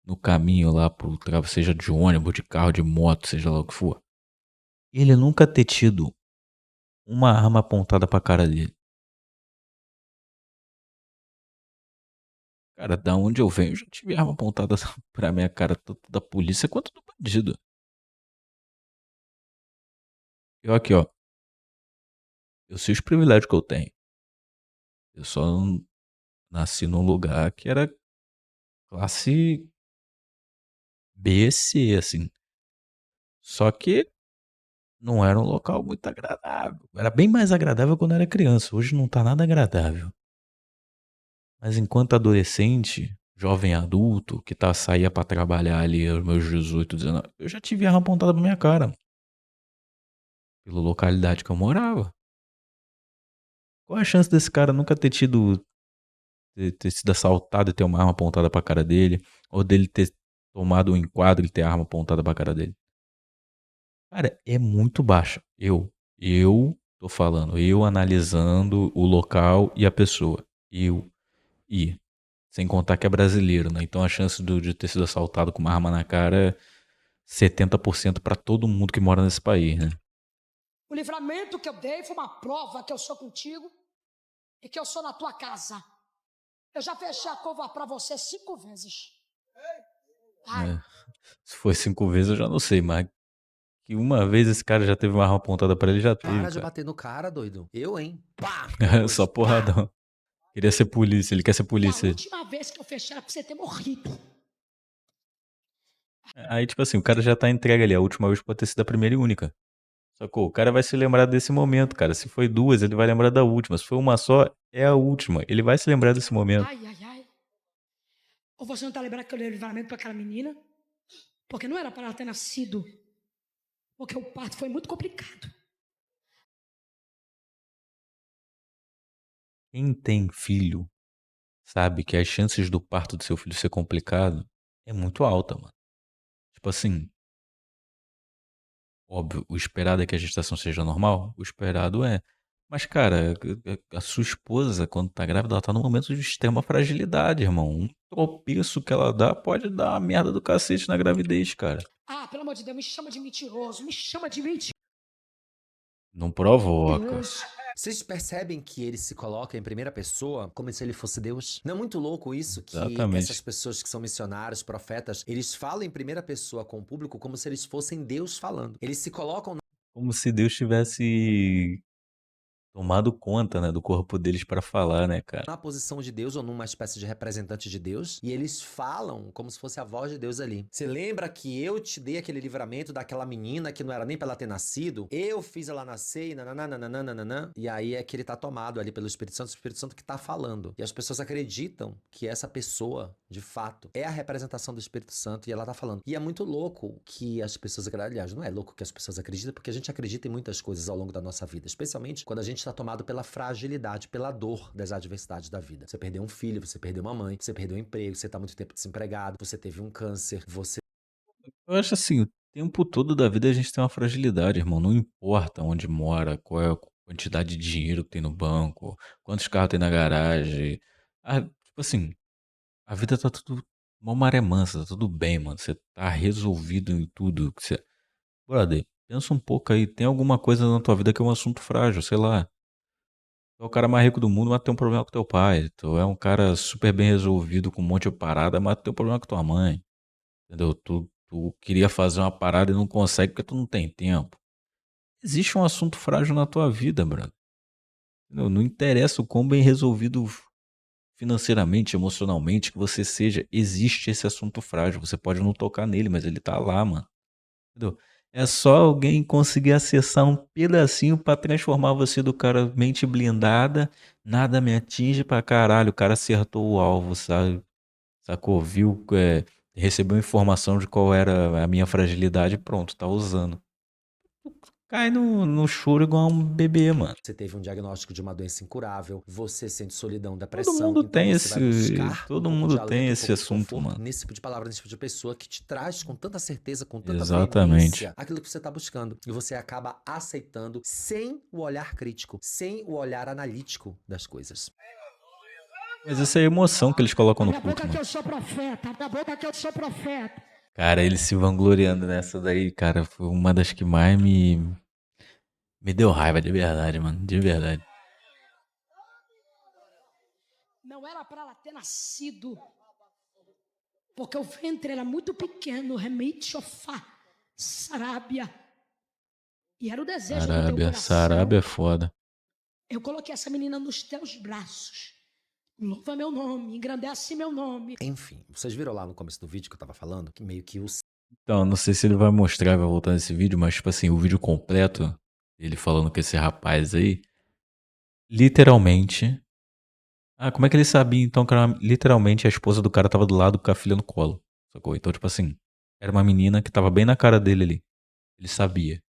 no caminho lá pro trabalho, seja de ônibus, de carro, de moto, seja lá o que for? Ele nunca ter tido uma arma apontada pra cara dele. Cara, da onde eu venho, eu já tive arma apontada pra minha cara, tanto da polícia quanto do bandido. Eu aqui, ó. Eu sei os privilégios que eu tenho. Eu só nasci num lugar que era classe B, C, assim. Só que não era um local muito agradável. Era bem mais agradável quando eu era criança. Hoje não tá nada agradável. Mas enquanto adolescente, jovem adulto, que saía pra trabalhar ali aos meus 18, 19, eu já tive arma apontada pra minha cara. Pela localidade que eu morava. Qual é a chance desse cara nunca ter sido assaltado e ter uma arma apontada pra cara dele? Ou dele ter tomado um enquadro e ter a arma apontada pra cara dele? Cara, é muito baixa. Eu tô falando, eu analisando o local e a pessoa. E sem contar que é brasileiro, né? Então a chance de ter sido assaltado com uma arma na cara é 70% pra todo mundo que mora nesse país, né? O livramento que eu dei foi uma prova que eu sou contigo e que eu sou na tua casa. Eu já fechei a cova pra você 5 vezes. Ai, É, se foi 5 vezes eu já não sei, mas que uma vez esse cara já teve uma arma apontada pra ele, já teve, Para de cara. bater no cara, doido. Eu, hein? Pá! Só Depois, pá! porradão. Queria ser polícia, ele quer ser e a polícia. última vez que eu fechei era pra você ter morrido. Aí, tipo assim, o cara já tá entregue ali. A última vez pode ter sido a primeira e única. Sacou? O cara vai se lembrar desse momento, cara. Se foi duas, ele vai lembrar da última. Se foi uma só, é a última. Ele vai se lembrar desse momento. Ai, ai, ai. Ou você não tá lembrando que eu dei o livramento pra aquela menina? Porque não era para ela ter nascido. Porque o parto foi muito complicado. Quem tem filho sabe que as chances do parto do seu filho ser complicado é muito alta, mano. Tipo assim, óbvio, o esperado é que a gestação seja normal. O esperado é. Mas, cara, a sua esposa, quando tá grávida, ela tá num momento de extrema fragilidade, irmão. Um tropeço que ela dá pode dar uma merda do cacete na gravidez, cara. Ah, pelo amor de Deus, me chama de mentiroso. Me chama de mentiroso. Não provoca. Vocês percebem que ele se coloca em primeira pessoa como se ele fosse Deus? Não é muito louco isso? Que Exatamente. essas pessoas que são missionários, profetas, eles falam em primeira pessoa com o público como se eles fossem Deus falando. Eles se colocam Como se Deus tivesse tomado conta, né, do corpo deles pra falar, né, cara? na posição de Deus ou numa espécie de representante de Deus e eles falam como se fosse a voz de Deus ali. Você lembra que eu te dei aquele livramento daquela menina que não era nem pra ela ter nascido? Eu fiz ela nascer e nananana. E aí é que ele tá tomado ali pelo Espírito Santo que tá falando. E as pessoas acreditam que essa pessoa, de fato, é a representação do Espírito Santo e ela tá falando. E é muito louco que as pessoas acreditam. Aliás, não é louco que as pessoas acreditam, porque a gente acredita em muitas coisas ao longo da nossa vida, especialmente quando a gente tá tomado pela fragilidade, pela dor das adversidades da vida. Você perdeu um filho, você perdeu uma mãe, você perdeu um emprego, você tá muito tempo desempregado, você teve um câncer, você Eu acho assim, o tempo todo da vida a gente tem uma fragilidade, irmão. Não importa onde mora, qual é a quantidade de dinheiro que tem no banco, quantos carros tem na garagem. Ah, tipo assim, a vida tá tudo uma maré mansa, tá tudo bem, mano. Você tá resolvido em tudo. Brother, pensa um pouco aí. Tem alguma coisa na tua vida que é um assunto frágil, sei lá. Tu é o cara mais rico do mundo, mas tem um problema com teu pai. Tu é um cara super bem resolvido com um monte de parada, mas tem um problema com tua mãe. Entendeu? Tu queria fazer uma parada e não consegue porque tu não tem tempo. Existe um assunto frágil na tua vida, brother. Entendeu? Não interessa o quão bem resolvido financeiramente, emocionalmente que você seja, existe esse assunto frágil. Você pode não tocar nele, mas ele tá lá, mano. Entendeu? É só alguém conseguir acessar um pedacinho pra transformar você do cara mente blindada, nada me atinge pra caralho. O cara acertou o alvo, sabe? Sacou? Viu, recebeu informação de qual era a minha fragilidade e pronto, tá usando. Cai no choro igual um bebê, mano. você teve um diagnóstico de uma doença incurável, você sente solidão, Todo depressão, mundo então tem você vai buscar um todo pouco mundo de tem alento, um esse pouco de assunto, conforto mano. nesse tipo de palavra, nesse tipo de pessoa que te traz com tanta certeza, com tanta Exatamente. veemência aquilo que você tá buscando. E você acaba aceitando sem o olhar crítico, sem o olhar analítico das coisas. Mas essa é a emoção que eles colocam no Minha culto, boca que mano. eu sou profeta. Minha boca que eu sou profeta. Cara, ele se vangloriando nessa daí, cara, foi uma das que mais me deu raiva, de verdade, mano, de verdade. Não era para ela ter nascido. Porque o ventre era muito pequeno. Remite Shofá. Sarábia. E era o desejo do teu Arábia, coração. Arábia é foda. Eu coloquei essa menina nos teus braços. Louva meu nome, engrandece meu nome. Enfim, vocês viram lá no começo do vídeo que eu tava falando que meio que o Então, não sei se ele vai mostrar, vai voltar nesse vídeo, mas, tipo assim, o vídeo completo, ele falando com esse rapaz aí, literalmente. Ah, como é que ele sabia, então, que era literalmente a esposa do cara tava do lado com a filha no colo, sacou? Então, tipo assim, era uma menina que tava bem na cara dele ali. Ele sabia,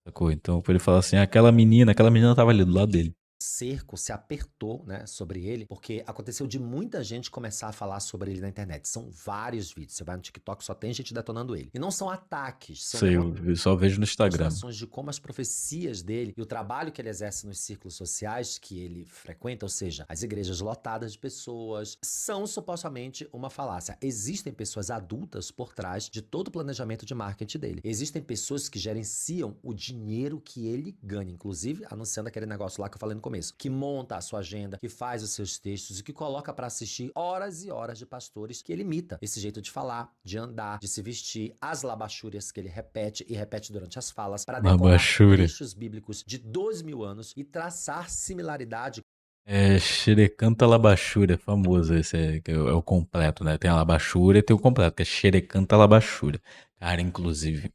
sacou? Então, por ele falar assim, aquela menina tava ali do lado dele. cerco se apertou, né, sobre ele, porque aconteceu de muita gente começar a falar sobre ele na internet. São vários vídeos. Você vai no TikTok, só tem gente detonando ele. E não são ataques, são Sei, eu só vejo no Instagram. demonstrações de como as profecias dele e o trabalho que ele exerce nos círculos sociais que ele frequenta, ou seja, as igrejas lotadas de pessoas, são supostamente uma falácia. Existem pessoas adultas por trás de todo o planejamento de marketing dele. Existem pessoas que gerenciam o dinheiro que ele ganha, inclusive anunciando aquele negócio lá que eu falei no começo, que monta a sua agenda, que faz os seus textos e que coloca pra assistir horas e horas de pastores que ele imita. Esse jeito de falar, de andar, de se vestir, as labachúrias que ele repete e repete durante as falas para decorar Labachúria. trechos bíblicos de 2.000 anos e traçar similaridade. É Xerecanta Labachúria, famoso esse é, que é o completo, né? Tem a Labachúria e tem o completo, que é Xerecanta Labachúria. Cara, inclusive.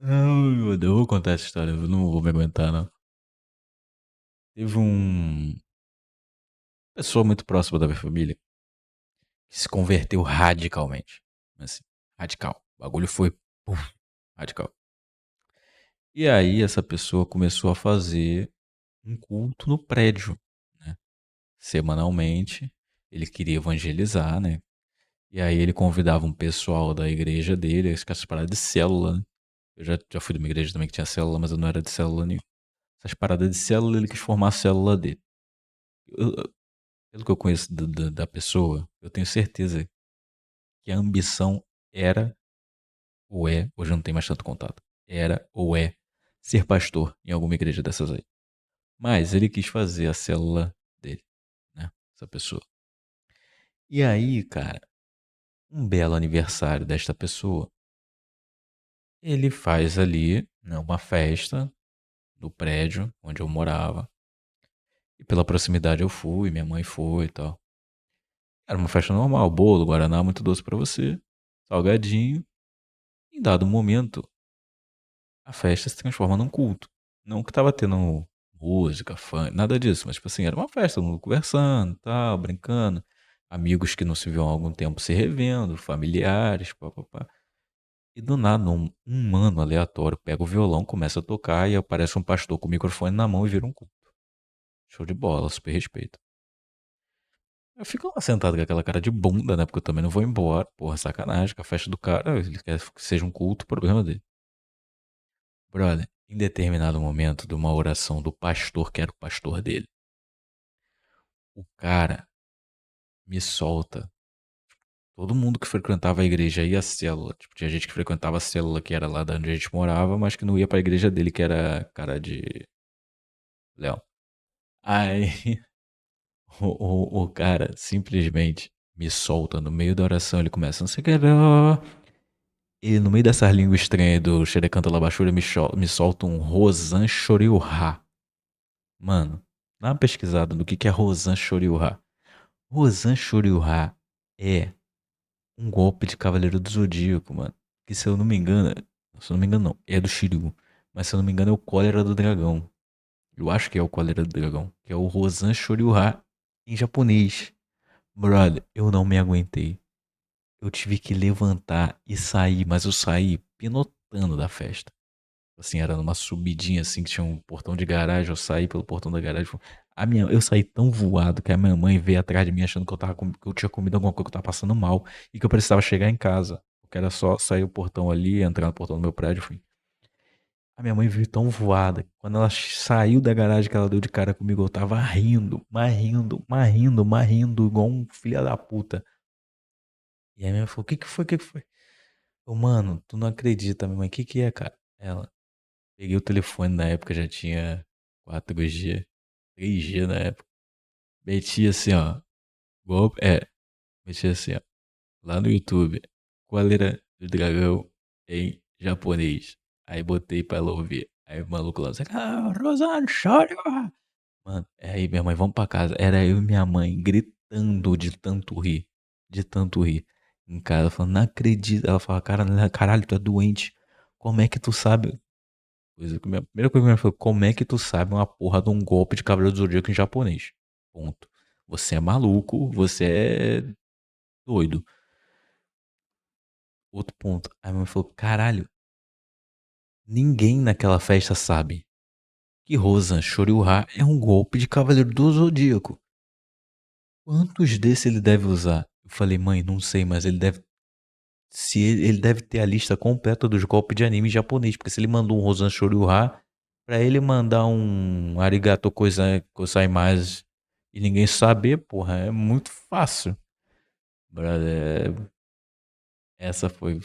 Ai, meu Deus, eu vou contar essa história, eu não vou me aguentar, não. Teve pessoa muito próxima da minha família que se converteu radicalmente. Assim, radical. O bagulho foi radical. E aí essa pessoa começou a fazer um culto no prédio, né? Semanalmente. Ele queria evangelizar, né? E aí ele convidava um pessoal da igreja dele, essas paradas de célula, né? Eu já fui de uma igreja também que tinha célula, mas eu não era de célula nenhuma. Essas paradas de célula, ele quis formar a célula dele. Pelo que eu conheço da pessoa, eu tenho certeza que a ambição era ou é, hoje eu não tenho mais tanto contato, era ou é ser pastor em alguma igreja dessas aí. Mas ele quis fazer a célula dele, né? Essa pessoa. E aí, cara, um belo aniversário desta pessoa, ele faz ali, né, uma festa no prédio onde eu morava. E pela proximidade eu fui, minha mãe foi e tal. Era uma festa normal, bolo, guaraná, muito doce pra você, salgadinho. Em dado momento, a festa se transforma num culto. Não que tava tendo música, fã, nada disso, mas tipo assim, era uma festa, todo mundo conversando, tal, brincando, amigos que não se viam há algum tempo se revendo, familiares, papapá. E do nada, um mano aleatório pega o violão, começa a tocar e aparece um pastor com o microfone na mão e vira um culto. Show de bola, super respeito. Eu fico lá sentado com aquela cara de bunda, né? Porque eu também não vou embora. Porra, sacanagem, com a festa do cara, ele quer que seja um culto, problema dele. Brother, em determinado momento de uma oração do pastor, que era o pastor dele, o cara me solta. Todo mundo que frequentava a igreja ia à célula. Tipo, tinha gente que frequentava a célula que era lá da onde a gente morava, mas que não ia pra igreja dele, que era cara de Leão. Aí o cara simplesmente me solta no meio da oração, ele começa, não sei o que, e no meio dessas línguas estranhas do Xerecanta Labachura me solta um Rosan Choriuha. Mano, dá uma pesquisada no que é Rosan Choriuha. Rosan Choriuha é um golpe de Cavaleiro do Zodíaco, mano. Que se eu não me engano, não, é do Shiryu. Mas se eu não me engano é o Cólera do Dragão. Eu acho que é o Cólera do Dragão, que é o Rosan Choriuha em japonês. Brother, eu não me aguentei. Eu tive que levantar e sair, mas eu saí pinotando da festa. Assim, era numa subidinha assim que tinha um portão de garagem, eu saí pelo portão da garagem. Eu saí tão voado que a minha mãe veio atrás de mim achando que que eu tinha comido alguma coisa, que eu tava passando mal e que eu precisava chegar em casa. Porque era só sair o portão ali, entrar no portão do meu prédio, enfim. A minha mãe veio tão voada que quando ela saiu da garagem que ela deu de cara comigo, eu tava rindo, mas rindo, igual um filho da puta. E aí minha mãe falou, o que que foi, o que que foi? Eu, mano, tu não acredita, minha mãe, o que que é, cara? Ela, peguei o telefone na época, já tinha 4G, 3G na época. Meti assim, ó, meti assim, ó, lá no YouTube, Cólera do Dragão em japonês. Aí botei pra ela ouvir. Aí o maluco lá, Rosane, chora! Mano, aí minha mãe, vamos pra casa. Era eu e minha mãe gritando de tanto rir. De tanto rir. Em casa, falando, não acredito. Ela fala, cara, caralho, tu é doente. Como é que tu sabe? Primeira coisa que ela falou, como é que tu sabe uma porra de um golpe de Cavaleiro do Zodíaco em japonês? Ponto. Você é maluco, você é doido. Outro ponto. Aí minha mãe falou, caralho, ninguém naquela festa sabe que Rosan Shoryuha é um golpe de Cavaleiro do Zodíaco. Quantos desses ele deve usar? Eu falei, mãe, não sei, mas ele deve. Se ele deve ter a lista completa dos golpes de anime japonês. Porque se ele mandou um Rosan Shoryuha, pra ele mandar um Arigato Gozaimasu e ninguém saber, porra, é muito fácil. Brother, essa foi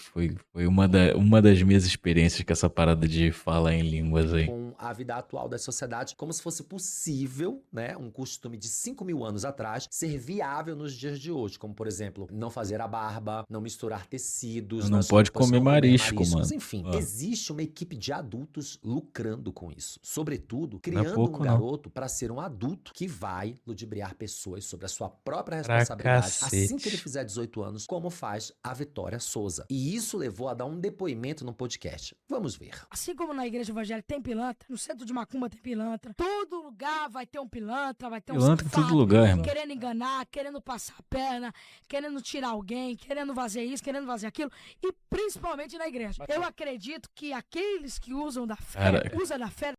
uma das minhas experiências com essa parada de falar em línguas aí. Com a vida atual da sociedade, como se fosse possível, né, um costume de 5.000 anos atrás, ser viável nos dias de hoje, como por exemplo, não fazer a barba, não misturar tecidos, Não nas pode roupas, comer não comer marisco, mariscos, mano. enfim. Ó, Existe uma equipe de adultos lucrando com isso, sobretudo não é criando pouco, um não. garoto para ser um adulto que vai ludibriar pessoas sobre a sua própria Pra responsabilidade assim que ele cacete. fizer 18 anos, como faz a Vitória Souza. E isso levou a dar um depoimento no podcast. Vamos ver. Assim como na igreja evangélica tem pilantra, no centro de Macumba tem pilantra, todo lugar vai ter um pilantra, vai ter um Pilantra em todo safado, lugar, irmão. querendo enganar, querendo passar a perna, querendo tirar alguém, querendo fazer isso, querendo fazer aquilo, e principalmente na igreja. Eu acredito que aqueles que usam da fé, Cara, usam da fé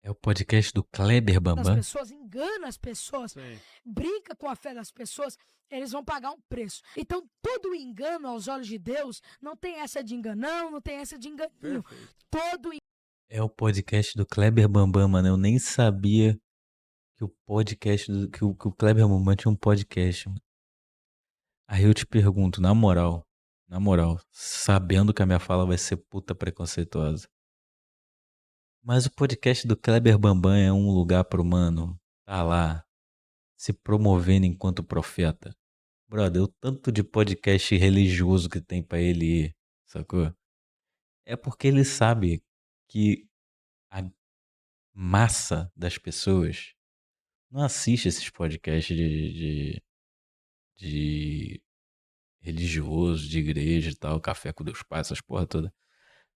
é o podcast do Kleber das Bambam. pessoas, engana as pessoas, brinca com a fé das pessoas, eles vão pagar um preço. Então, todo engano aos olhos de Deus, não tem essa de enganão, não tem essa de enganinho. Todo É o podcast do Kleber Bambam, mano. Eu nem sabia que o podcast que o Kleber Bambam tinha um podcast, mano. Aí eu te pergunto, na moral, sabendo que a minha fala vai ser puta preconceituosa. Mas o podcast do Kleber Bambam é um lugar pro mano tá lá se promovendo enquanto profeta. Brother, o tanto de podcast religioso que tem pra ele ir, sacou? É porque ele sabe que a massa das pessoas não assiste esses podcasts de religioso, de igreja e tal, café com Deus Pai, essas porra toda.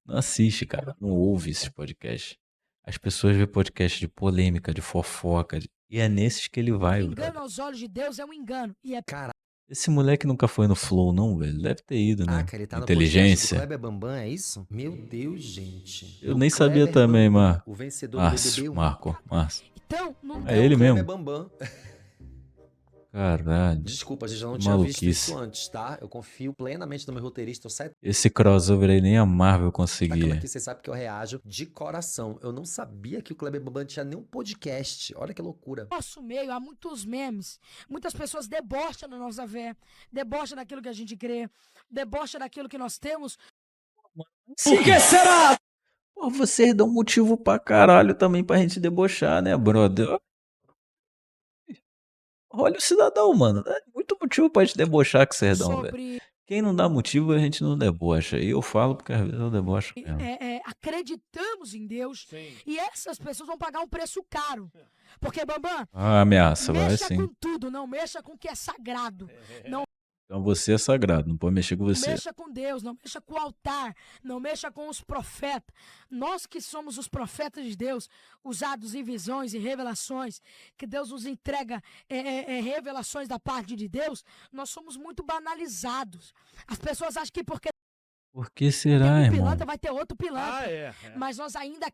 Não assiste, cara. Não ouve esses podcasts. As pessoas vê podcast de polêmica, de fofoca, e é nesses que ele vai, engano brother. aos olhos de Deus é um engano. E é Esse moleque nunca foi no Flow, não, velho. Deve ter ido, né? Caraca, ele tá no podcast do Inteligência. Kleber Bambam, é isso? Meu Deus, gente. Eu Do nem sabia Kleber também, Bambam, Mar. o vencedor do BBB 1. Márcio. então, não É ele o Kleber mesmo. Bambam. Caralho. Desculpa, gente, eu não Que tinha visto maluquice. isso antes, tá? Eu confio plenamente no meu roteirista, eu saio Esse crossover aí nem a Marvel tacando conseguia. aqui, vocês sabem que eu reajo de coração. Eu não sabia que o Kleber Bambam tinha nenhum podcast. Olha que loucura. nosso meio há muitos memes. Muitas pessoas debocham da nossa fé, debocham daquilo que a gente crê, debocham daquilo que nós temos. Por que será? Pô, vocês dão motivo pra caralho também pra gente debochar, né, brother? Olha o cidadão, mano. É muito motivo pra gente debochar com o Serdão, velho. Sobre Quem não dá motivo, a gente não debocha. E eu falo porque às vezes eu debocho mesmo. acreditamos em Deus e essas pessoas vão pagar um preço caro. Porque, Bambam, Ah, ameaça, vai mexa sim. com tudo, não mexa com o que é sagrado. Não Então você é sagrado, não pode mexer com você. mexa com Deus, não mexa com o altar, não mexa com os profetas. Nós que somos os profetas de Deus, usados em visões e revelações, que Deus nos entrega revelações da parte de Deus, nós somos muito banalizados. As pessoas acham que porque Por que tem será, um irmão? pilantra vai ter outro pilantra. Mas nós ainda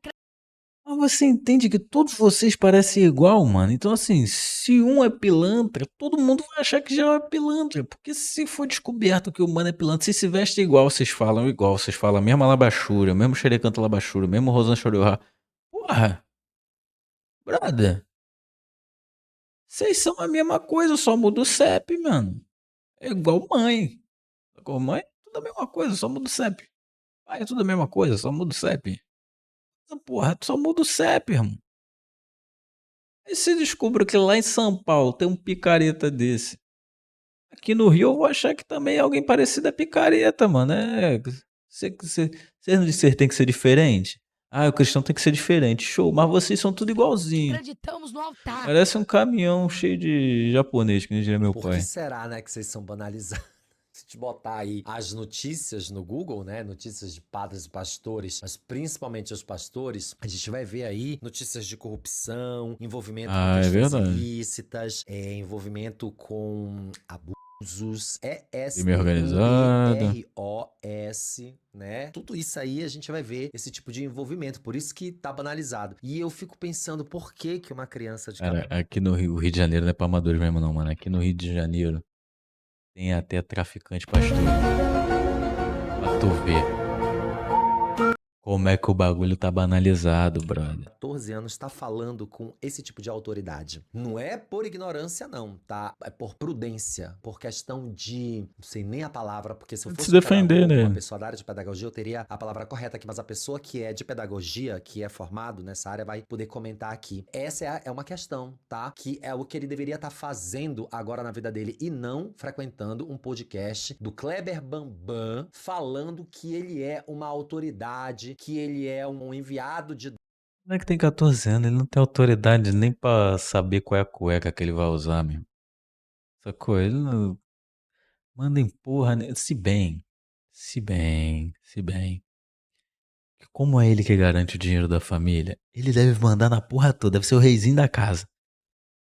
Mas você entende que todos vocês parecem igual, mano? Então, assim, se um é pilantra, todo mundo vai achar que já é pilantra. Porque se for descoberto que o mano é pilantra, vocês se vestem igual, vocês falam a mesma labachura, o mesmo xerecanta labachura, o mesmo Rosan Chororá. Porra! Brother! Vocês são a mesma coisa, só muda o CEP, mano. É igual mãe. Com mãe, tudo a mesma coisa, só muda o CEP. Pai, é tudo a mesma coisa, só muda o CEP. Porra, só muda o CEP, irmão. Aí se descobre que lá em São Paulo tem um picareta desse. Aqui no Rio eu vou achar que também alguém parecido é picareta, mano. Você tem que ser diferente. Ah, o cristão tem que ser diferente. Show, mas vocês são tudo igualzinho. Acreditamos no altar. Parece um caminhão cheio de japonês, que nem diria meu Por que pai. será, né, que vocês são banalizados? Se te botar aí as notícias no Google, né? Notícias de padres e pastores, mas principalmente os pastores, a gente vai ver aí notícias de corrupção, envolvimento com Ah, é questões verdade. ilícitas, envolvimento com abusos, Crime organizado. ESUBROS, né? Tudo isso aí a gente vai ver esse tipo de envolvimento, por isso que tá banalizado. E eu fico pensando por que que uma criança de Cara, aqui no Rio de Janeiro não é pra amadores mesmo não, mano. Aqui no Rio de Janeiro tem até traficante pastor. Pra tu ver como é que o bagulho tá banalizado, brother. 14 anos tá falando com esse tipo de autoridade. Não é por ignorância, não, tá? É por prudência, por questão de. Não sei nem a palavra, porque se eu De fosse se um defender, pedagogo, uma né? pessoa da área de pedagogia, eu teria a palavra correta aqui, mas a pessoa que é de pedagogia, que é formado nessa área, vai poder comentar aqui. Essa é uma questão, tá? Que é o que ele deveria estar fazendo agora na vida dele e não frequentando um podcast do Kleber Bambam falando que ele é uma autoridade, que ele é um enviado de O moleque tem 14 anos, ele não tem autoridade nem pra saber qual é a cueca que ele vai usar, mesmo. Sacou? Ele não manda em porra, né? Se bem. Como é ele que garante o dinheiro da família? Ele deve mandar na porra toda, deve ser o reizinho da casa.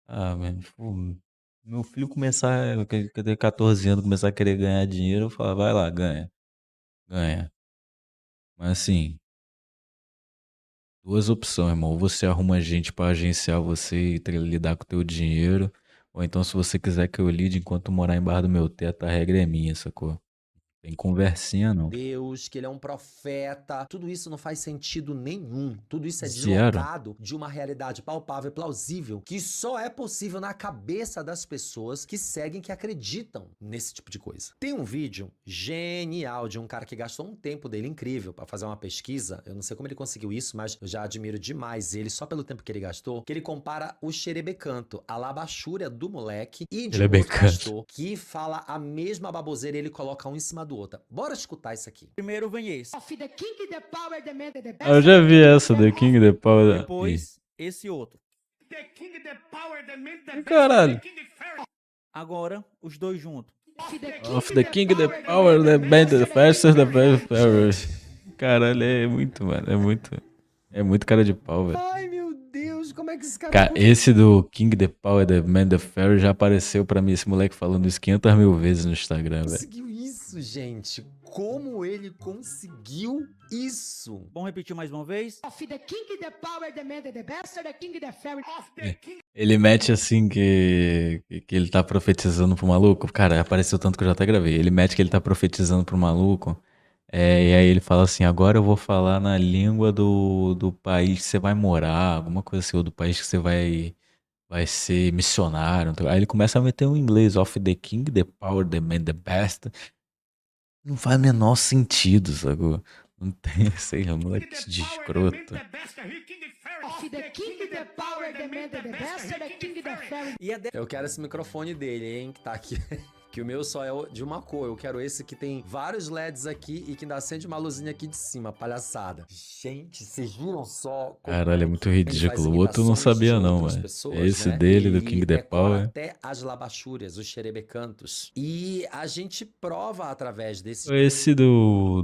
Ah, mano, meu filho começar, que ter 14 anos, começar a querer ganhar dinheiro, eu falo, vai lá, ganha. Ganha. Mas assim, duas opções, irmão. Ou você arruma gente pra agenciar você e lidar com o teu dinheiro. Ou então, se você quiser que eu lide enquanto morar embaixo do meu teto, a regra é minha, sacou? Tem conversinha, não. Deus, que ele é um profeta. Tudo isso não faz sentido nenhum. Tudo isso é Zero. deslocado de uma realidade palpável e plausível que só é possível na cabeça das pessoas que seguem, que acreditam nesse tipo de coisa. Tem um vídeo genial de um cara que gastou um tempo dele incrível pra fazer uma pesquisa. Eu não sei como ele conseguiu isso, mas eu já admiro demais ele só pelo tempo que ele gastou. Que ele compara o xerebecanto, a labachúria do moleque e de um outro Xerebecanto. pastor que fala a mesma baboseira e ele coloca um em cima do outro. Bora escutar isso aqui. Primeiro vem esse, Of the king, the power, the man, the best. Ah, eu já vi essa, The King, The Power. depois esse outro. Ih, caralho. Agora, os dois juntos. Of the King, The Power, The Band, The Faster, The Best Power. Caralho, é muito, mano. É muito cara de pau, velho. Ai, meu Deus, como é que esse Cara, esse do King, The Power, The Man, The Fairy já apareceu pra mim, esse moleque falando isso 500 mil vezes no Instagram, velho. conseguiu isso, gente? Como ele conseguiu isso? Vamos repetir mais uma vez? Of the king, the power, the man, the best, the king, the fairy. Ele mete assim que ele tá profetizando pro maluco. Cara, apareceu tanto que eu já até gravei. Ele mete que ele tá profetizando pro maluco. E aí ele fala assim, agora eu vou falar na língua do país que você vai morar, alguma coisa assim, ou do país que você vai ser missionário. Aí ele começa a meter um inglês, of the king, the power, the man, the best. Não faz o menor sentido, sacou? Não tem, sei lá, moleque de escroto. Of the king, the power, the man, the best, the king, the fairy. E é Eu quero esse microfone dele, hein, que tá aqui. Que o meu só é de uma cor. Eu quero esse que tem vários LEDs aqui e que ainda acende uma luzinha aqui de cima, palhaçada. Gente, vocês viram só? Como Caralho, é muito ele faz ridículo. O outro eu não imitações de sabia não, outras velho. pessoas, Esse né? dele, do Ele King the decora Power. até as labachúrias, os xerebecantos. E a gente prova através desses Esse do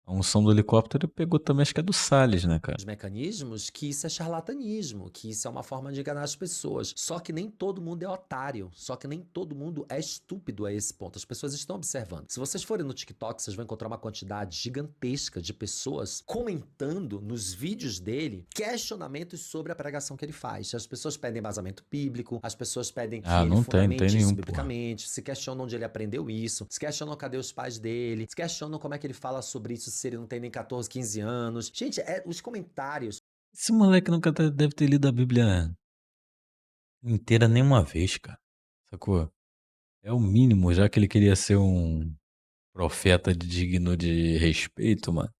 a unção do helicóptero ele pegou também, acho que é do Salles, né, cara? mecanismos que isso é charlatanismo, que isso é uma forma de enganar as pessoas. Só que nem todo mundo é otário, só que nem todo mundo é estúpido a esse ponto. As pessoas estão observando. Se vocês forem no TikTok, vocês vão encontrar uma quantidade gigantesca de pessoas comentando nos vídeos dele questionamentos sobre a pregação que ele faz. As pessoas pedem embasamento bíblico, as pessoas pedem que Ah, ele não tem fundamente isso nenhum, porra. biblicamente, se questionam onde ele aprendeu isso, se questionam cadê os pais dele, se questionam como é que ele fala sobre isso se ele não tem nem 14, 15 anos. Gente, os comentários. Esse moleque nunca deve ter lido a Bíblia inteira nenhuma vez, cara. Sacou? É o mínimo, já que ele queria ser um profeta digno de respeito, mano.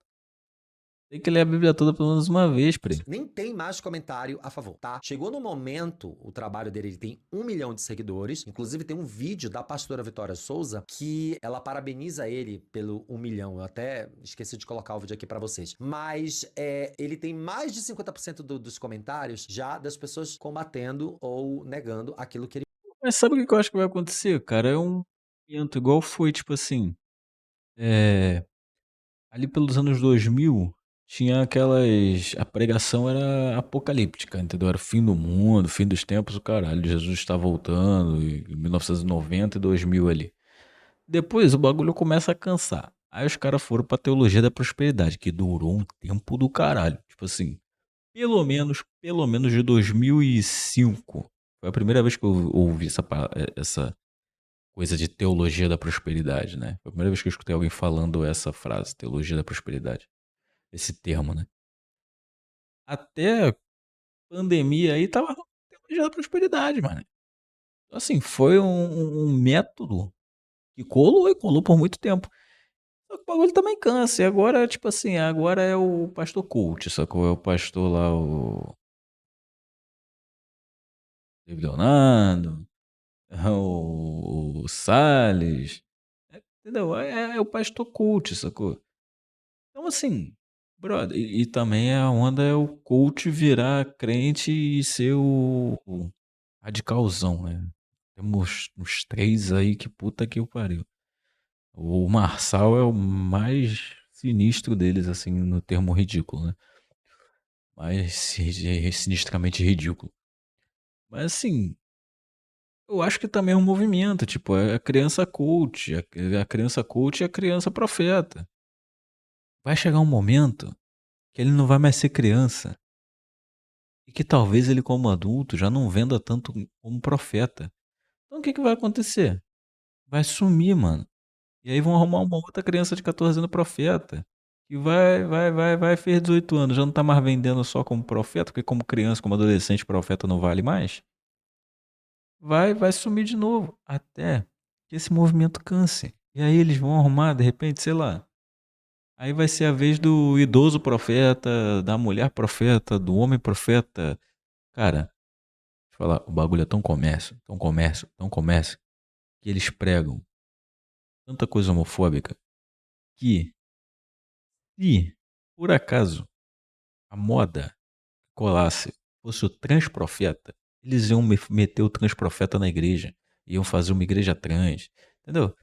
Tem que ler a Bíblia toda pelo menos uma vez, Pri. Nem tem mais comentário a favor, tá? Chegou no momento, o trabalho dele ele tem 1 milhão de seguidores. Inclusive, tem um vídeo da pastora Vitória Souza que ela parabeniza ele pelo 1 milhão. Eu até esqueci de colocar o vídeo aqui pra vocês. Mas ele tem mais de 50% dos comentários já das pessoas combatendo ou negando aquilo que ele. Mas sabe o que eu acho que vai acontecer, cara? É um movimento igual foi, tipo assim, ali pelos anos 2000, tinha aquelas. A pregação era apocalíptica, entendeu? Era o fim do mundo, fim dos tempos, o caralho. Jesus está voltando, em 1990 e 2000 ali. Depois o bagulho começa a cansar. Aí os caras foram pra teologia da prosperidade, que durou um tempo do caralho. Tipo assim, pelo menos de 2005. Foi a primeira vez que eu ouvi essa coisa de teologia da prosperidade, né? Foi a primeira vez que eu escutei alguém falando essa frase, teologia da prosperidade. Esse termo, né? Até pandemia aí tava rolando teologia da prosperidade, mano. Então, assim, foi um método que colou e colou por muito tempo. Só que o bagulho também cansa. E agora, tipo assim, agora é o pastor coach, sacou? É o pastor lá, o David Leonardo, o Salles. Entendeu? É o pastor coach, sacou? Então, assim, brother, e também a onda é o coach virar crente e ser o radicalzão, né? Temos uns três aí que puta que o pariu. O Marçal é o mais sinistro deles, assim, no termo ridículo, né? Mais sinistramente ridículo. Mas, assim, eu acho que também é um movimento, tipo, é a criança coach, a criança coach e a criança profeta. Vai chegar um momento que ele não vai mais ser criança. E que talvez ele, como adulto, já não venda tanto como profeta. Então o que que vai acontecer? Vai sumir, mano. E aí vão arrumar uma outra criança de 14 anos profeta. Que vai, fez 18 anos, já não tá mais vendendo só como profeta, porque como criança, como adolescente, profeta não vale mais. Vai sumir de novo. Até que esse movimento canse. E aí eles vão arrumar, de repente, sei lá. Aí vai ser a vez do idoso profeta, da mulher profeta, do homem profeta. Cara, deixa eu falar, o bagulho é tão comércio, tão comércio, tão comércio, que eles pregam tanta coisa homofóbica que, se por acaso a moda colasse fosse o transprofeta, eles iam meter o transprofeta na igreja, iam fazer uma igreja trans, entendeu?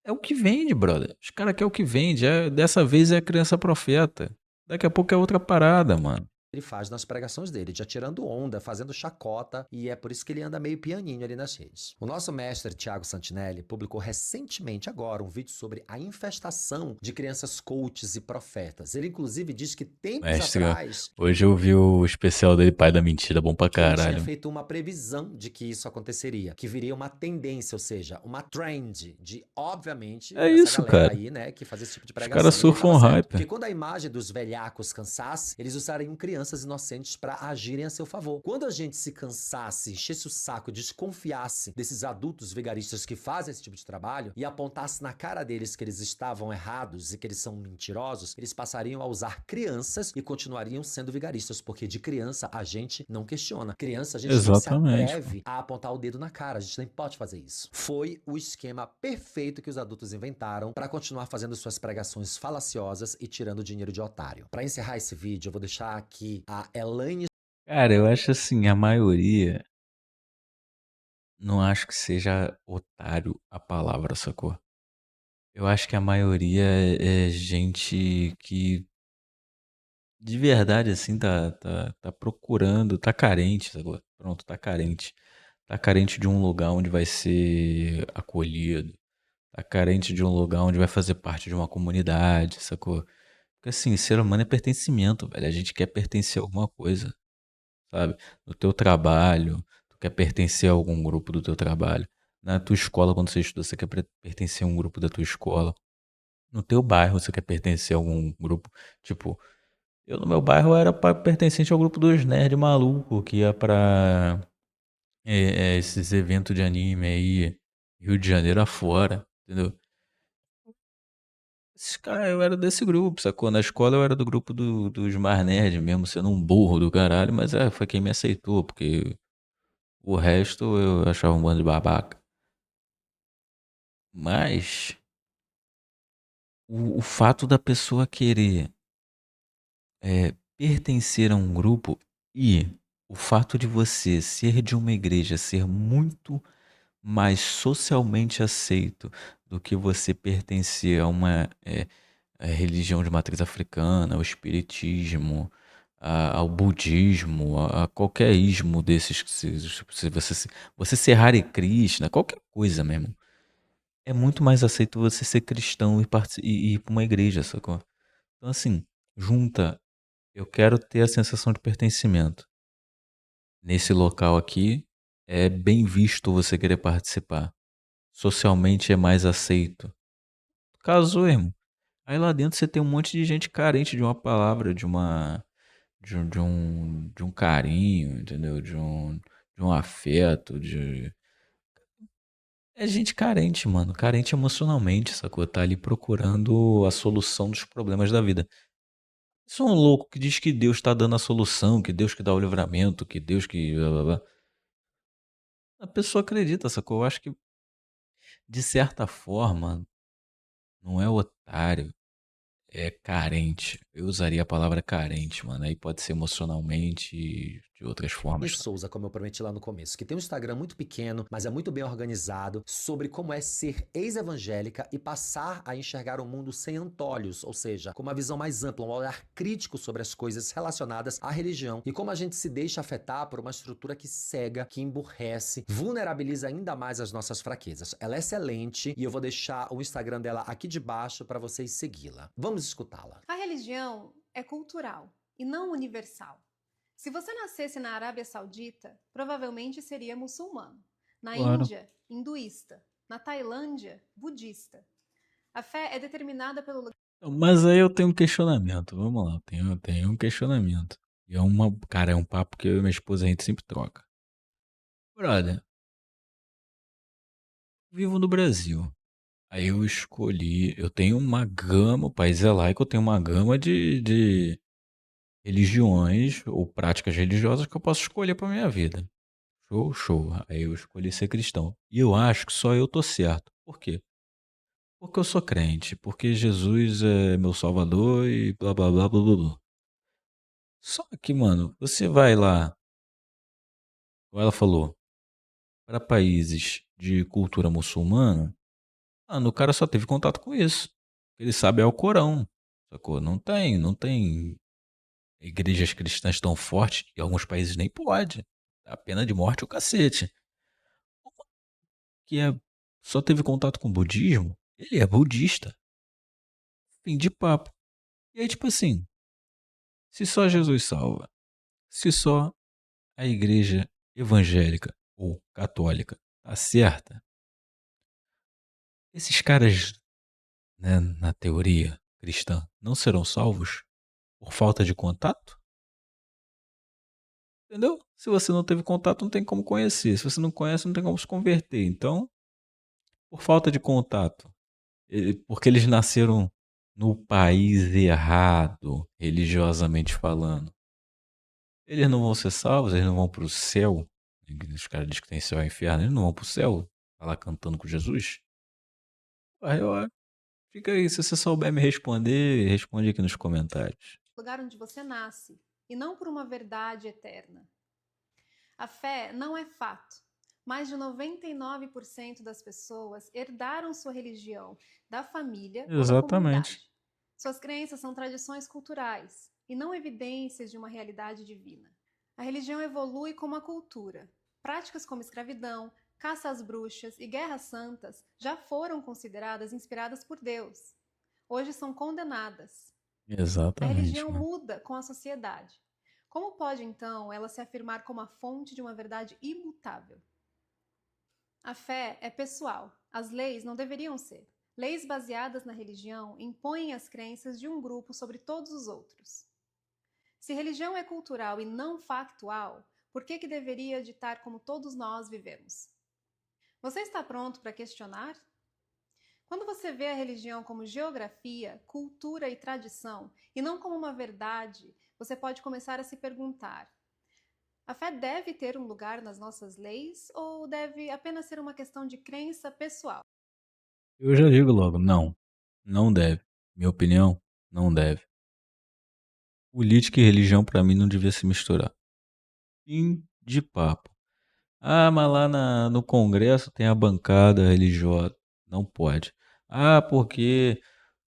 É o que vende, brother. Os caras querem o que vende. Dessa vez é a criança profeta. Daqui a pouco é outra parada, mano. Ele faz nas pregações dele, já tirando onda, fazendo chacota, e é por isso que ele anda meio pianinho ali nas redes. O nosso mestre Tiago Santinelli publicou recentemente agora um vídeo sobre a infestação de crianças coaches e profetas. Ele inclusive diz que tempos Mestre, atrás hoje eu vi o especial dele, Pai da Mentira, bom pra que ele tinha caralho. feito uma previsão de que isso aconteceria, que viria uma tendência, ou seja, uma trend de, obviamente, É dessa isso, galera cara. aí, né, que fazia esse tipo de Os pregação. caras E ele surfam tava certo, hype. porque quando a imagem dos velhacos cansasse, eles usariam crianças inocentes pra agirem a seu favor. Quando a gente se cansasse, enchesse o saco, desconfiasse desses adultos vigaristas que fazem esse tipo de trabalho e apontasse na cara deles que eles estavam errados e que eles são mentirosos, eles passariam a usar crianças e continuariam sendo vigaristas, porque de criança a gente não questiona. Criança a gente não se Exatamente, atreve a apontar o dedo na cara, a gente nem pode fazer isso. Foi o esquema perfeito que os adultos inventaram pra continuar fazendo suas pregações falaciosas e tirando dinheiro de otário. Pra encerrar esse vídeo, eu vou deixar aqui a Elaine. Cara, eu acho assim, a maioria, não acho que seja otário a palavra, sacou? Eu acho que a maioria é gente que de verdade, assim, tá procurando, tá carente, sacou? Pronto, tá carente. Tá carente de um lugar onde vai ser acolhido. Tá carente de um lugar onde vai fazer parte de uma comunidade, sacou? Porque assim, ser humano é pertencimento, velho. A gente quer pertencer a alguma coisa, sabe? No teu trabalho, tu quer pertencer a algum grupo do teu trabalho. Na tua escola, quando você estuda, você quer pertencer a um grupo da tua escola. No teu bairro, você quer pertencer a algum grupo. Tipo, eu no meu bairro era pertencente ao grupo dos nerd maluco, que ia pra esses eventos de anime aí, Rio de Janeiro afora, entendeu? Eu era desse grupo, sacou? Na escola eu era do grupo dos mais nerd, mesmo sendo um burro do caralho, mas foi quem me aceitou, porque o resto eu achava um bando de babaca. Mas o fato da pessoa querer pertencer a um grupo e o fato de você ser de uma igreja ser muito mais socialmente aceito do que você pertencer a uma religião de matriz africana, ao espiritismo, ao budismo, a qualquer ismo desses que se você ser Hare Krishna, qualquer coisa mesmo. É muito mais aceito você ser cristão e ir pra uma igreja, sacou? Então, assim, junta, eu quero ter a sensação de pertencimento. Nesse local aqui, é bem visto você querer participar. Socialmente é mais aceito. Casou, irmão. Aí lá dentro você tem um monte de gente carente de uma palavra, de um carinho, entendeu? De um afeto, é gente carente, mano. Carente emocionalmente, sacou? Tá ali procurando a solução dos problemas da vida. Isso é um louco que diz que Deus tá dando a solução, que Deus que dá o livramento, que Deus que. Blá, blá, blá. A pessoa acredita, sacou? Eu acho que, de certa forma, não é otário, é carente. Eu usaria a palavra carente, mano. Aí pode ser emocionalmente e de outras E formas. Souza, como eu prometi lá no começo, que tem um Instagram muito pequeno, mas é muito bem organizado, sobre como é ser ex-evangélica e passar a enxergar o mundo sem antolhos, ou seja, com uma visão mais ampla, um olhar crítico sobre as coisas relacionadas à religião e como a gente se deixa afetar por uma estrutura que cega, que emburrece, vulnerabiliza ainda mais as nossas fraquezas. Ela é excelente e eu vou deixar o Instagram dela aqui de baixo para vocês segui-la. Vamos escutá-la. A religião é cultural e não universal. Se você nascesse na Arábia Saudita, provavelmente seria muçulmano. Na Claro. Índia, hinduísta. Na Tailândia, budista. A fé é determinada pelo lugar. Mas aí eu tenho um questionamento. Vamos lá, eu tenho um questionamento. E cara, é um papo que eu e minha esposa a gente sempre troca. Brother, vivo no Brasil. Aí eu tenho uma gama, o país é laico, eu tenho uma gama de religiões ou práticas religiosas que eu posso escolher pra minha vida. Show, show. Aí eu escolhi ser cristão. E eu acho que só eu tô certo. Por quê? Porque eu sou crente, porque Jesus é meu salvador e blá blá blá blá blá blá. Só que, mano, você vai lá, como ela falou, para países de cultura muçulmana, mano, o cara só teve contato com isso. Ele sabe é o Corão, sacou? Não tem igrejas cristãs tão fortes, e alguns países nem pode. A pena de morte é o cacete. Que só teve contato com o budismo, ele é budista. Fim de papo. E aí, tipo assim, se só Jesus salva, se só a igreja evangélica ou católica tá certa, esses caras, né, na teoria cristã, não serão salvos por falta de contato? Entendeu? Se você não teve contato, não tem como conhecer. Se você não conhece, não tem como se converter. Então, por falta de contato, porque eles nasceram no país errado, religiosamente falando, eles não vão ser salvos, eles não vão pro céu. Os caras dizem que tem céu e inferno, eles não vão pro céu, tá lá cantando com Jesus. Aí, ó, fica aí, se você souber me responder, responde aqui nos comentários. Lugar onde você nasce, e não por uma verdade eterna. A fé não é fato. Mais de 99% das pessoas herdaram sua religião da família ou da Exatamente. comunidade. Suas crenças são tradições culturais e não evidências de uma realidade divina. A religião evolui como a cultura. Práticas como escravidão, caça às bruxas e guerras santas já foram consideradas inspiradas por Deus. Hoje são condenadas. A Exatamente, religião mano. muda com a sociedade. Como pode, então, ela se afirmar como a fonte de uma verdade imutável? A fé é pessoal. As leis não deveriam ser. Leis baseadas na religião impõem as crenças de um grupo sobre todos os outros. Se religião é cultural e não factual, por que deveria ditar como todos nós vivemos? Você está pronto para questionar? Quando você vê a religião como geografia, cultura e tradição, e não como uma verdade, você pode começar a se perguntar: a fé deve ter um lugar nas nossas leis ou deve apenas ser uma questão de crença pessoal? Eu já digo logo, não. Não deve. Minha opinião, não deve. Política e religião pra mim não devia se misturar. Fim de papo. Ah, mas lá no Congresso tem a bancada religiosa. Não pode. Ah, porque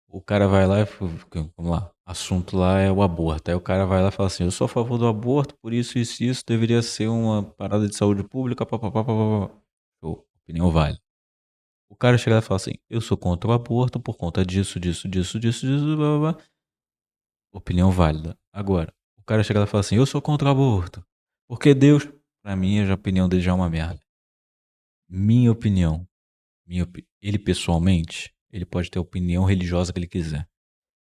o cara vai lá e. Vamos lá. Assunto lá é o aborto. Aí o cara vai lá e fala assim: eu sou a favor do aborto, por isso, isso. Deveria ser uma parada de saúde pública. Papapá, papapá. Show. Opinião vale. O cara chega lá e fala assim: eu sou contra o aborto por conta disso, blá, blá, blá. Opinião válida. Agora, o cara chega lá e fala assim: eu sou contra o aborto. Porque Deus. Pra mim, a opinião dele já é uma merda. Minha opinião. Ele pessoalmente, ele pode ter a opinião religiosa que ele quiser.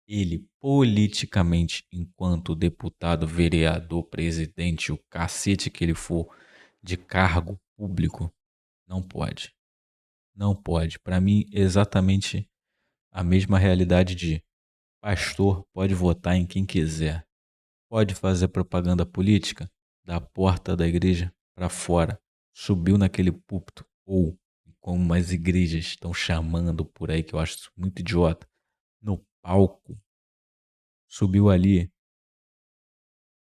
Ele, politicamente, enquanto deputado, vereador, presidente, o cacete que ele for, de cargo público, não pode. Não pode. Pra mim, exatamente a mesma realidade de pastor pode votar em quem quiser. Pode fazer propaganda política da porta da igreja para fora. Subiu naquele púlpito, ou como as igrejas estão chamando por aí, que eu acho isso muito idiota, no palco, subiu ali.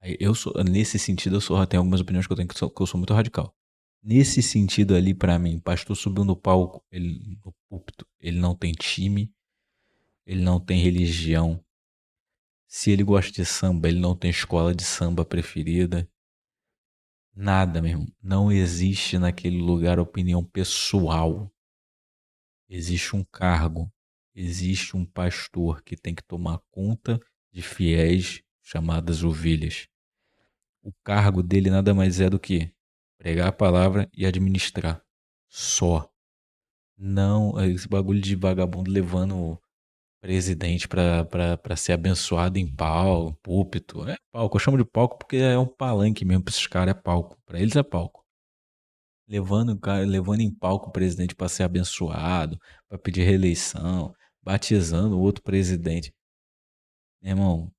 Aí eu sou, nesse sentido, tem algumas opiniões que eu tenho que eu sou muito radical. Nesse sentido ali, pra mim, pastor subiu no palco, no púlpito, ele não tem time, ele não tem religião. Se ele gosta de samba, ele não tem escola de samba preferida. Nada, meu irmão. Não existe naquele lugar opinião pessoal. Existe um cargo. Existe um pastor que tem que tomar conta de fiéis chamadas ovelhas. O cargo dele nada mais é do que pregar a palavra e administrar. Só. Não esse bagulho de vagabundo levando o presidente pra ser abençoado em palco, púlpito. É palco. Eu chamo de palco porque é um palanque mesmo pra esses caras. É palco. Pra eles é palco. Levando em palco o presidente para ser abençoado, para pedir reeleição, batizando o outro presidente. Meu irmão,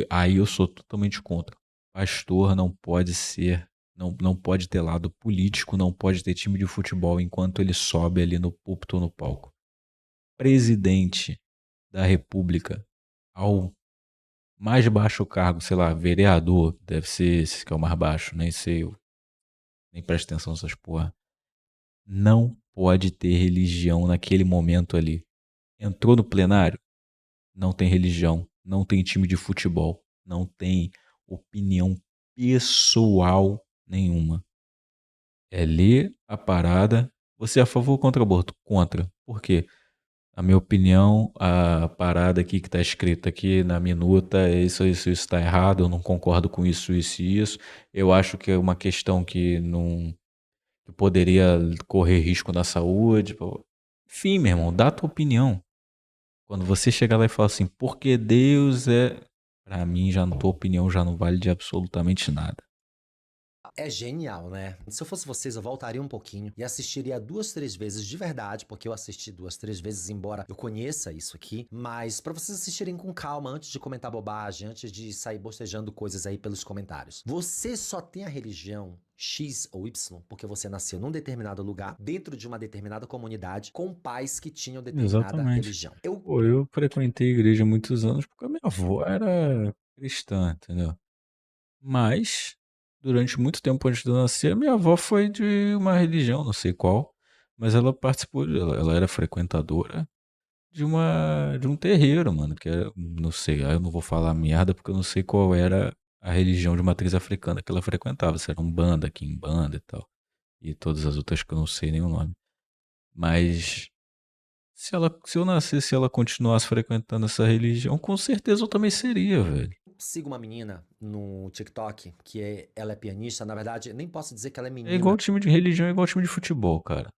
aí eu sou totalmente contra. Pastor não pode ser, não pode ter lado político, não pode ter time de futebol enquanto ele sobe ali no púlpito ou no palco. Presidente da República, ao mais baixo cargo, sei lá, vereador, deve ser esse que é o mais baixo, nem sei, nem presto atenção nessas porra. Não pode ter religião naquele momento ali. Entrou no plenário, não tem religião, não tem time de futebol, não tem opinião pessoal nenhuma. É ler a parada. Você é a favor ou contra o aborto? Contra. Por quê? A minha opinião, a parada aqui que tá escrita aqui na minuta, é isso está errado, eu não concordo com isso e isso. Eu acho que é uma questão que não que poderia correr risco na saúde. Enfim, meu irmão, dá a tua opinião. Quando você chegar lá e falar assim, porque Deus é. Pra mim, já a tua opinião já não vale de absolutamente nada. É genial, né? Se eu fosse vocês, eu voltaria um pouquinho e assistiria 2, 3 vezes de verdade, porque eu assisti 2, 3 vezes, embora eu conheça isso aqui. Mas pra vocês assistirem com calma, antes de comentar bobagem, antes de sair bostejando coisas aí pelos comentários. Você só tem a religião X ou Y porque você nasceu num determinado lugar, dentro de uma determinada comunidade, com pais que tinham determinada Exatamente. religião. Pô, eu frequentei a igreja há muitos anos porque a minha avó era cristã, entendeu? Mas, durante muito tempo antes de eu nascer, a minha avó foi de uma religião, não sei qual, mas ela participou, ela era frequentadora de um terreiro, mano, que era, não sei, aí eu não vou falar merda porque eu não sei qual era a religião de matriz africana que ela frequentava, se era Umbanda, Quimbanda e tal, e todas as outras que eu não sei nem o nome. Mas se eu nascesse e ela continuasse frequentando essa religião, com certeza eu também seria, velho. Sigo uma menina no TikTok ela é pianista. Na verdade, nem posso dizer que ela é É igual menina. time de religião, é igual time de futebol, cara.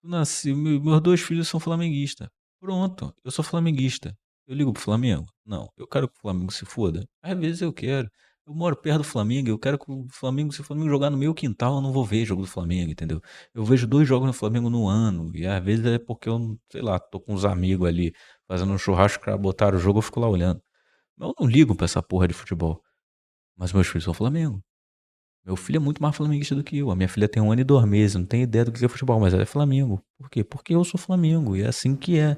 Eu nasci, meus dois filhos são flamenguistas. Pronto, eu sou flamenguista. Eu ligo pro Flamengo? Não. Eu quero que o Flamengo se foda? Às vezes eu quero. Eu moro perto do Flamengo, eu quero que o Flamengo, se o Flamengo jogar no meu quintal, eu não vou ver jogo do Flamengo, entendeu? Eu vejo 2 jogos do Flamengo no ano, e às vezes é porque eu, sei lá, tô com uns amigos ali fazendo um churrasco pra botar o jogo, eu fico lá olhando. Mas eu não ligo pra essa porra de futebol. Mas meus filhos são Flamengo. Meu filho é muito mais flamenguista do que eu. A minha filha tem 1 ano e 2 meses, não tem ideia do que é futebol, mas ela é Flamengo. Por quê? Porque eu sou Flamengo, e é assim que é.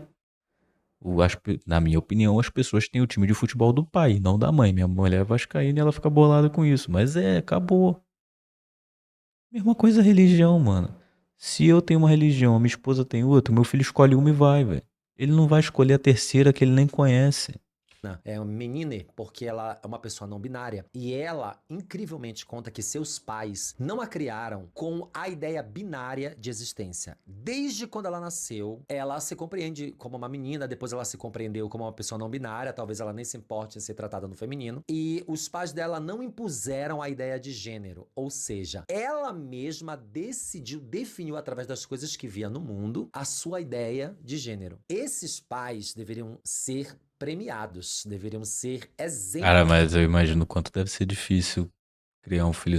Na minha opinião, as pessoas têm o time de futebol do pai, não da mãe. Minha mulher é vascaína e ela fica bolada com isso. Mas acabou. Mesma coisa a religião, mano. Se eu tenho uma religião, a minha esposa tem outra, meu filho escolhe uma e vai, velho. Ele não vai escolher a terceira que ele nem conhece. É uma menina, porque ela é uma pessoa não binária. E ela, incrivelmente, conta que seus pais não a criaram com a ideia binária de existência. Desde quando ela nasceu, ela se compreende como uma menina, depois ela se compreendeu como uma pessoa não binária, talvez ela nem se importe em ser tratada no feminino. E os pais dela não impuseram a ideia de gênero. Ou seja, ela mesma definiu através das coisas que via no mundo, a sua ideia de gênero. Esses pais deveriam ser premiados, deveriam ser exemplos. Cara, mas eu imagino o quanto deve ser difícil criar um filho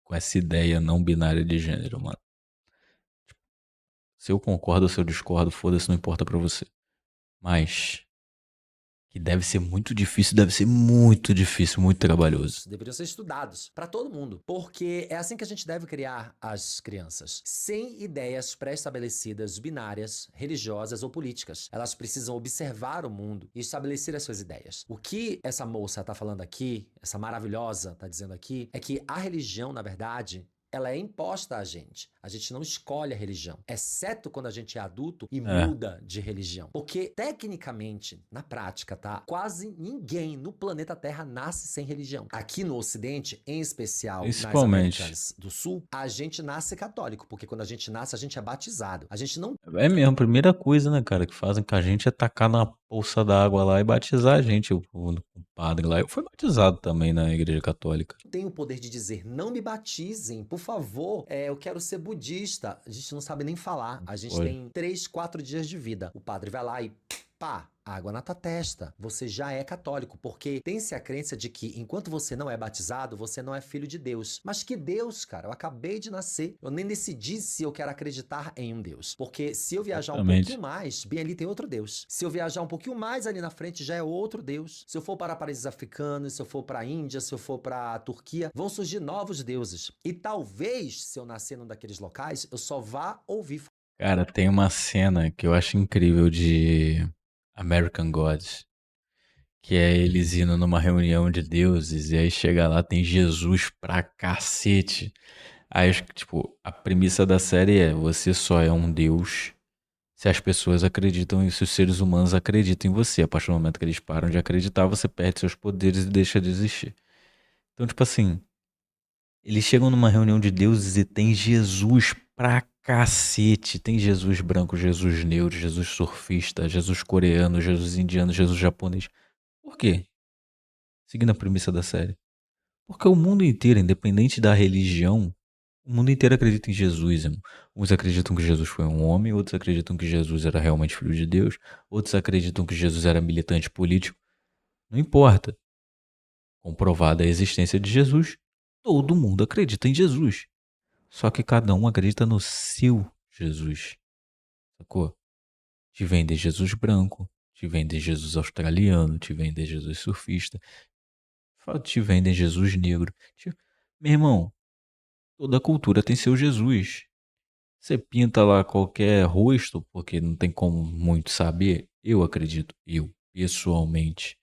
com essa ideia não binária de gênero, mano. Se eu concordo ou se eu discordo, foda-se, não importa pra você. Mas que deve ser muito difícil, muito trabalhoso. Deveriam ser estudados para todo mundo, porque é assim que a gente deve criar as crianças, sem ideias pré-estabelecidas, binárias, religiosas ou políticas. Elas precisam observar o mundo e estabelecer as suas ideias. O que essa moça tá falando aqui, essa maravilhosa tá dizendo aqui, é que a religião, na verdade, ela é imposta a gente. A gente não escolhe a religião, exceto quando a gente é adulto e muda de religião. Porque, tecnicamente, na prática, tá? Quase ninguém no planeta Terra nasce sem religião. Aqui no Ocidente, em especial nas Principalmente. Américas do Sul, a gente nasce católico, porque quando a gente nasce, a gente é batizado. A gente não É mesmo, a primeira coisa, né, cara, que fazem com a gente é tacar na poça d'água lá e batizar a gente, o padre lá. Eu fui batizado também na igreja católica. tem o poder de dizer, não me batizem, por favor, eu quero ser budista. A gente não sabe nem falar. A gente Pode. tem 3, 4 dias de vida. O padre vai lá e pá, água na tua testa. Você já é católico, porque tem-se a crença de que enquanto você não é batizado, você não é filho de Deus. Mas que Deus, cara? Eu acabei de nascer. Eu nem decidi se eu quero acreditar em um Deus. Porque se eu viajar um pouquinho mais, bem ali tem outro Deus. Se eu viajar um pouquinho mais ali na frente, já é outro Deus. Se eu for para países africanos, se eu for para a Índia, se eu for para a Turquia, vão surgir novos deuses. E talvez, se eu nascer num daqueles locais, eu só vá ouvir. Cara, tem uma cena que eu acho incrível de American Gods, que é eles indo numa reunião de deuses e aí chega lá, tem Jesus pra cacete. Aí, tipo, a premissa da série é: você só é um deus se as pessoas acreditam e se os seres humanos acreditam em você. A partir do momento que eles param de acreditar, você perde seus poderes e deixa de existir. Então, tipo assim, eles chegam numa reunião de deuses e tem Jesus pra cacete. Tem Jesus branco, Jesus negro, Jesus surfista, Jesus coreano, Jesus indiano, Jesus japonês. Por quê? Seguindo a premissa da série. Porque o mundo inteiro, independente da religião, o mundo inteiro acredita em Jesus, irmão. Uns acreditam que Jesus foi um homem, outros acreditam que Jesus era realmente filho de Deus, outros acreditam que Jesus era militante político. Não importa. Comprovada a existência de Jesus, todo mundo acredita em Jesus. Só que cada um acredita no seu Jesus. Sacou? Te vendem Jesus branco, te vendem Jesus australiano, te vendem Jesus surfista, te vendem Jesus negro. Meu irmão, toda cultura tem seu Jesus. Você pinta lá qualquer rosto, porque não tem como muito saber. Eu acredito, eu pessoalmente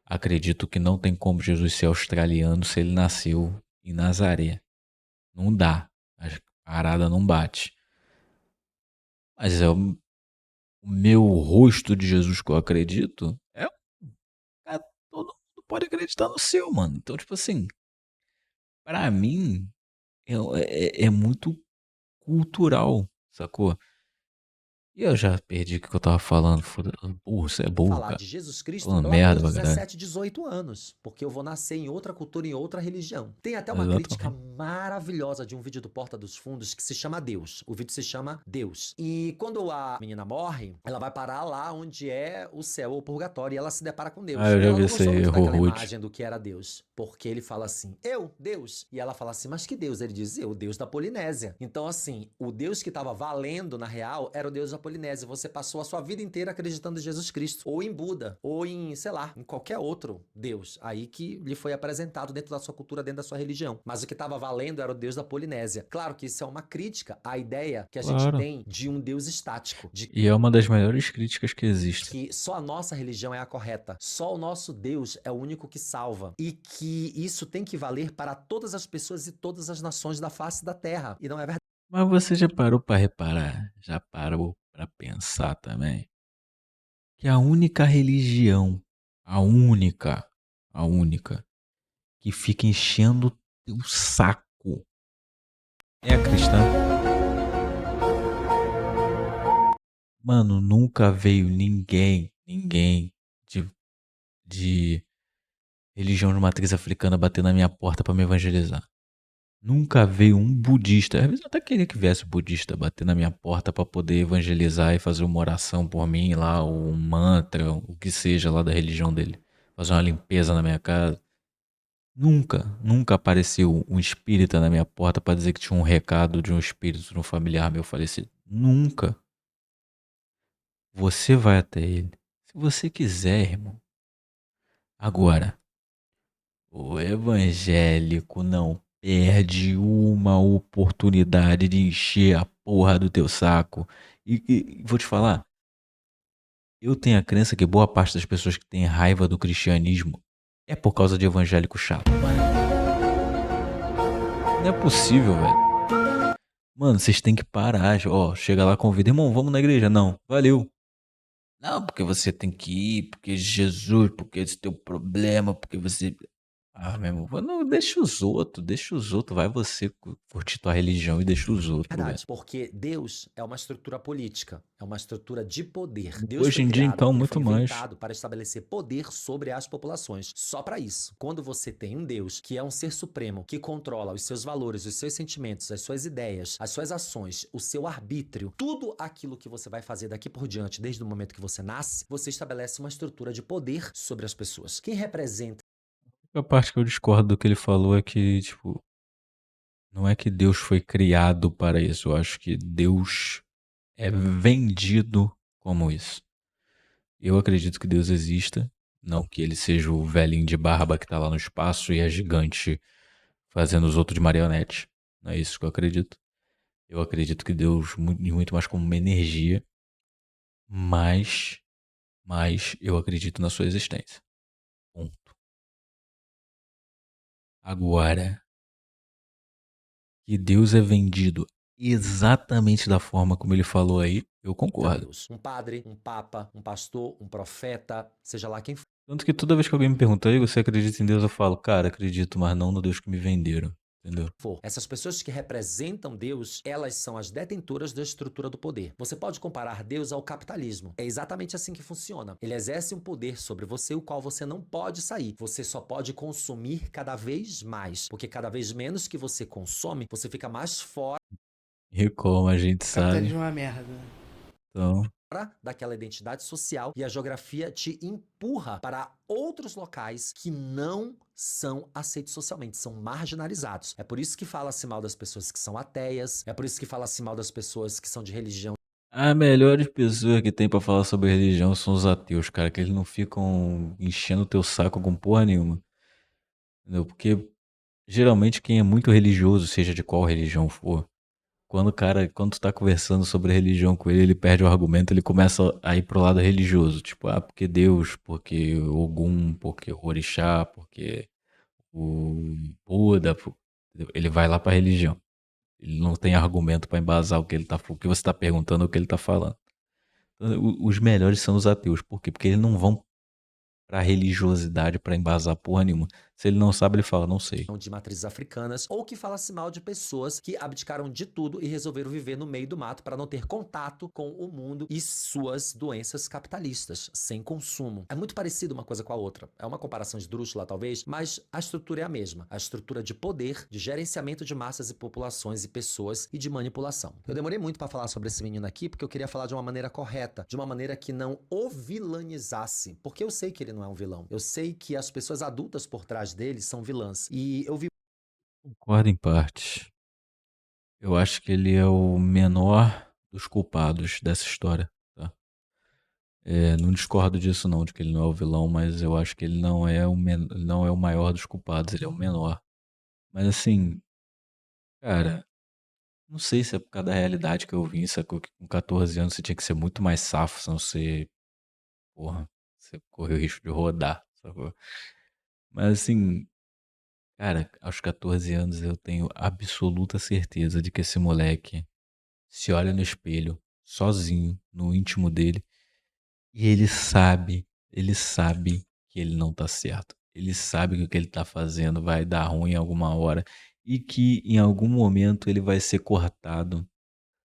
acredito que não tem como Jesus ser australiano se ele nasceu em Nazaré. Não dá. A parada não bate. Mas o meu rosto de Jesus que eu acredito todo mundo pode acreditar no seu, mano. Então, tipo assim, pra mim é muito cultural, sacou? E eu já perdi o que eu tava falando. Burro, você é burro, Falar cara. de Jesus Cristo Falando lá merda pelos pra caralho. 17, 18 anos, porque eu vou nascer em outra cultura, em outra religião. Tem até uma crítica Exatamente. maravilhosa de um vídeo do Porta dos Fundos que se chama Deus. O vídeo se chama Deus. E quando a menina morre, ela vai parar lá onde é o céu ou o purgatório e ela se depara com Deus. Ah, eu já Ela vi não esse gostou muito daquela Horror. imagem do que era Deus, porque ele fala assim, eu, Deus. E ela fala assim, mas que Deus? Ele diz, eu, Deus da Polinésia. Então assim, o Deus que estava valendo na real era o Deus da Polinésia. Você passou a sua vida inteira acreditando em Jesus Cristo, ou em Buda, ou em, sei lá, em qualquer outro Deus, aí que lhe foi apresentado dentro da sua cultura, dentro da sua religião. Mas o que estava valendo era o Deus da Polinésia. Claro que isso é uma crítica à ideia que a gente Claro. tem de um Deus estático, de E é uma das melhores críticas que existe. que só a nossa religião é a correta, só o nosso Deus é o único que salva e que isso tem que valer para todas as pessoas e todas as nações da face da terra. E não é verdade. Mas você já parou pra reparar? Já parou pra pensar também? Que a única religião, a única que fica enchendo teu saco é a cristã. Mano, nunca veio ninguém de religião de matriz africana bater na minha porta pra me evangelizar. Nunca veio um budista. Às vezes eu até queria que viesse um budista bater na minha porta pra poder evangelizar e fazer uma oração por mim lá, ou um mantra, o que seja lá da religião dele. Fazer uma limpeza na minha casa. Nunca apareceu um espírita na minha porta pra dizer que tinha um recado de um espírito de um familiar meu falecido. Nunca. Você vai até ele. Se você quiser, irmão. Agora, o evangélico não perde uma oportunidade de encher a porra do teu saco. E vou te falar, eu tenho a crença que boa parte das pessoas que têm raiva do cristianismo é por causa de evangélico chato. Não é possível, velho. Mano, vocês têm que parar. Ó, chega lá, convida, irmão, vamos na igreja. Não, valeu. Não, porque você tem que ir, porque Jesus, porque esse teu problema, porque você. Ah, meu irmão, não, deixa os outros, vai você curtir tua religião e deixa os outros, velho. Verdade, porque Deus é uma estrutura política, é uma estrutura de poder. Deus Hoje foi em dia, criado, então, ele muito foi mais. inventado para estabelecer poder sobre as populações. Só para isso. Quando você tem um Deus que é um ser supremo, que controla os seus valores, os seus sentimentos, as suas ideias, as suas ações, o seu arbítrio, tudo aquilo que você vai fazer daqui por diante, desde o momento que você nasce, você estabelece uma estrutura de poder sobre as pessoas. Quem representa A parte que eu discordo do que ele falou é que, tipo, não é que Deus foi criado para isso. Eu acho que Deus é vendido como isso. Eu acredito que Deus exista, não que ele seja o velhinho de barba que tá lá no espaço e é gigante fazendo os outros de marionete. Não é isso que eu acredito. Eu acredito que Deus muito mais como uma energia, mas eu acredito na sua existência. Ponto. Agora, que Deus é vendido exatamente da forma como ele falou aí, eu concordo. Deus? Um padre, um papa, um pastor, um profeta, seja lá quem Tanto que toda vez que alguém me pergunta, aí você acredita em Deus? Eu falo, cara, acredito, mas não no Deus que me venderam. Entendeu? for. Essas pessoas que representam Deus, elas são as detentoras da estrutura do poder. Você pode comparar Deus ao capitalismo. É exatamente assim que funciona. Ele exerce um poder sobre você, o qual você não pode sair. Você só pode consumir cada vez mais. Porque cada vez menos que você consome, você fica mais fora E como a gente sabe. Capitalismo é uma merda. Então, daquela identidade social e a geografia te empurra para outros locais que não são aceitos socialmente, são marginalizados. É por isso que fala-se mal das pessoas que são ateias, é por isso que fala-se mal das pessoas que são de religião. as melhores pessoas que tem pra falar sobre religião são os ateus, cara, que eles não ficam enchendo o teu saco com porra nenhuma. Entendeu? Porque geralmente quem é muito religioso, seja de qual religião for, quando tu tá conversando sobre religião com ele, ele perde o argumento, ele começa a ir pro lado religioso. Tipo, porque Deus, porque Ogum, porque o Orixá, porque o Buda. Ele vai lá pra religião. Ele não tem argumento pra embasar o que você tá perguntando, o que ele tá falando. Então, os melhores são os ateus. Por quê? Porque eles não vão pra religiosidade, pra embasar porra nenhuma. Se ele não sabe, ele fala, não sei. de matrizes africanas, ou que falasse mal de pessoas que abdicaram de tudo e resolveram viver no meio do mato para não ter contato com o mundo e suas doenças capitalistas, sem consumo. É muito parecido uma coisa com a outra. É uma comparação esdrúxula, talvez, mas a estrutura é a mesma. A estrutura de poder, de gerenciamento de massas e populações e pessoas e de manipulação. Eu demorei muito para falar sobre esse menino aqui, porque eu queria falar de uma maneira correta, de uma maneira que não o vilanizasse, porque eu sei que ele não é um vilão. Eu sei que as pessoas adultas por trás dele são vilãs. E eu vi Concordo em parte. Eu acho que ele é o menor dos culpados dessa história, tá? Não discordo disso não, de que ele não é o vilão, mas eu acho que ele não é não é o maior dos culpados, ele é o menor. Mas assim, cara, não sei se é por causa da realidade que eu vim, sacou? Que com 14 anos você tinha que ser muito mais safo, senão você, porra, você correu o risco de rodar, sacou? Mas assim, cara, aos 14 anos eu tenho absoluta certeza de que esse moleque se olha no espelho, sozinho, no íntimo dele, e ele sabe que ele não tá certo. Ele sabe que o que ele tá fazendo vai dar ruim em alguma hora e que em algum momento ele vai ser cortado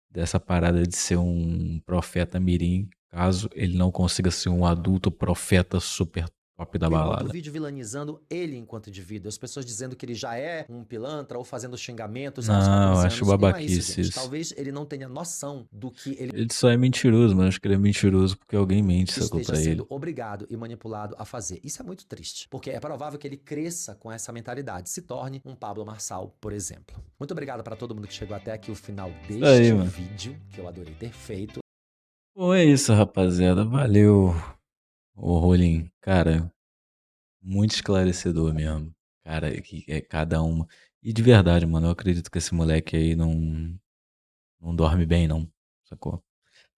dessa parada de ser um profeta mirim, caso ele não consiga ser um adulto profeta super top da muito balada. vídeo vilanizando ele enquanto indivíduo. As pessoas dizendo que ele já é um pilantra ou fazendo xingamentos aos Não, 14 acho anos. E não é isso, babaquice gente. isso. Talvez ele não tenha noção do que ele Ele só é mentiroso, mas acho que ele é mentiroso porque alguém mente, sacou, esteja pra ele. sendo obrigado e manipulado a fazer. Isso é muito triste, porque é provável que ele cresça com essa mentalidade, se torne um Pablo Marçal, por exemplo. Muito obrigado para todo mundo que chegou até aqui o final Isso aí, deste mano. vídeo, que eu adorei ter feito. Bom, é isso, rapaziada. Valeu, ô Rolim. Cara, muito esclarecedor mesmo. Cara, que é cada uma. E de verdade, mano, eu acredito que esse moleque aí não dorme bem, não. Sacou?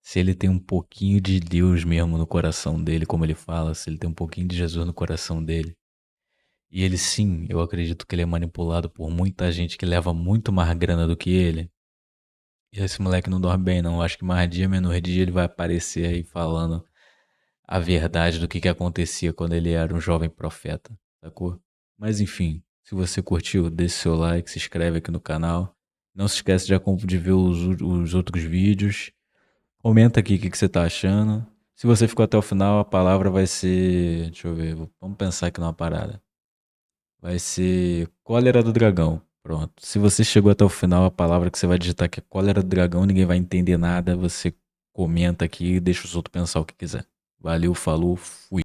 Se ele tem um pouquinho de Deus mesmo no coração dele, como ele fala, se ele tem um pouquinho de Jesus no coração dele, e ele sim, eu acredito que ele é manipulado por muita gente que leva muito mais grana do que ele. E esse moleque não dorme bem, não. Eu acho que mais dia, menos dia, ele vai aparecer aí falando a verdade do que acontecia quando ele era um jovem profeta, sacou? Mas enfim, se você curtiu, deixe seu like, se inscreve aqui no canal. Não se esquece de ver os outros vídeos. Comenta aqui o que você tá achando. Se você ficou até o final, a palavra vai ser. Deixa eu ver, vamos pensar aqui numa parada. Vai ser cólera do dragão. Pronto. Se você chegou até o final, a palavra que você vai digitar aqui é cólera do dragão, ninguém vai entender nada. Você comenta aqui e deixa os outros pensar o que quiser. Valeu, falou, fui.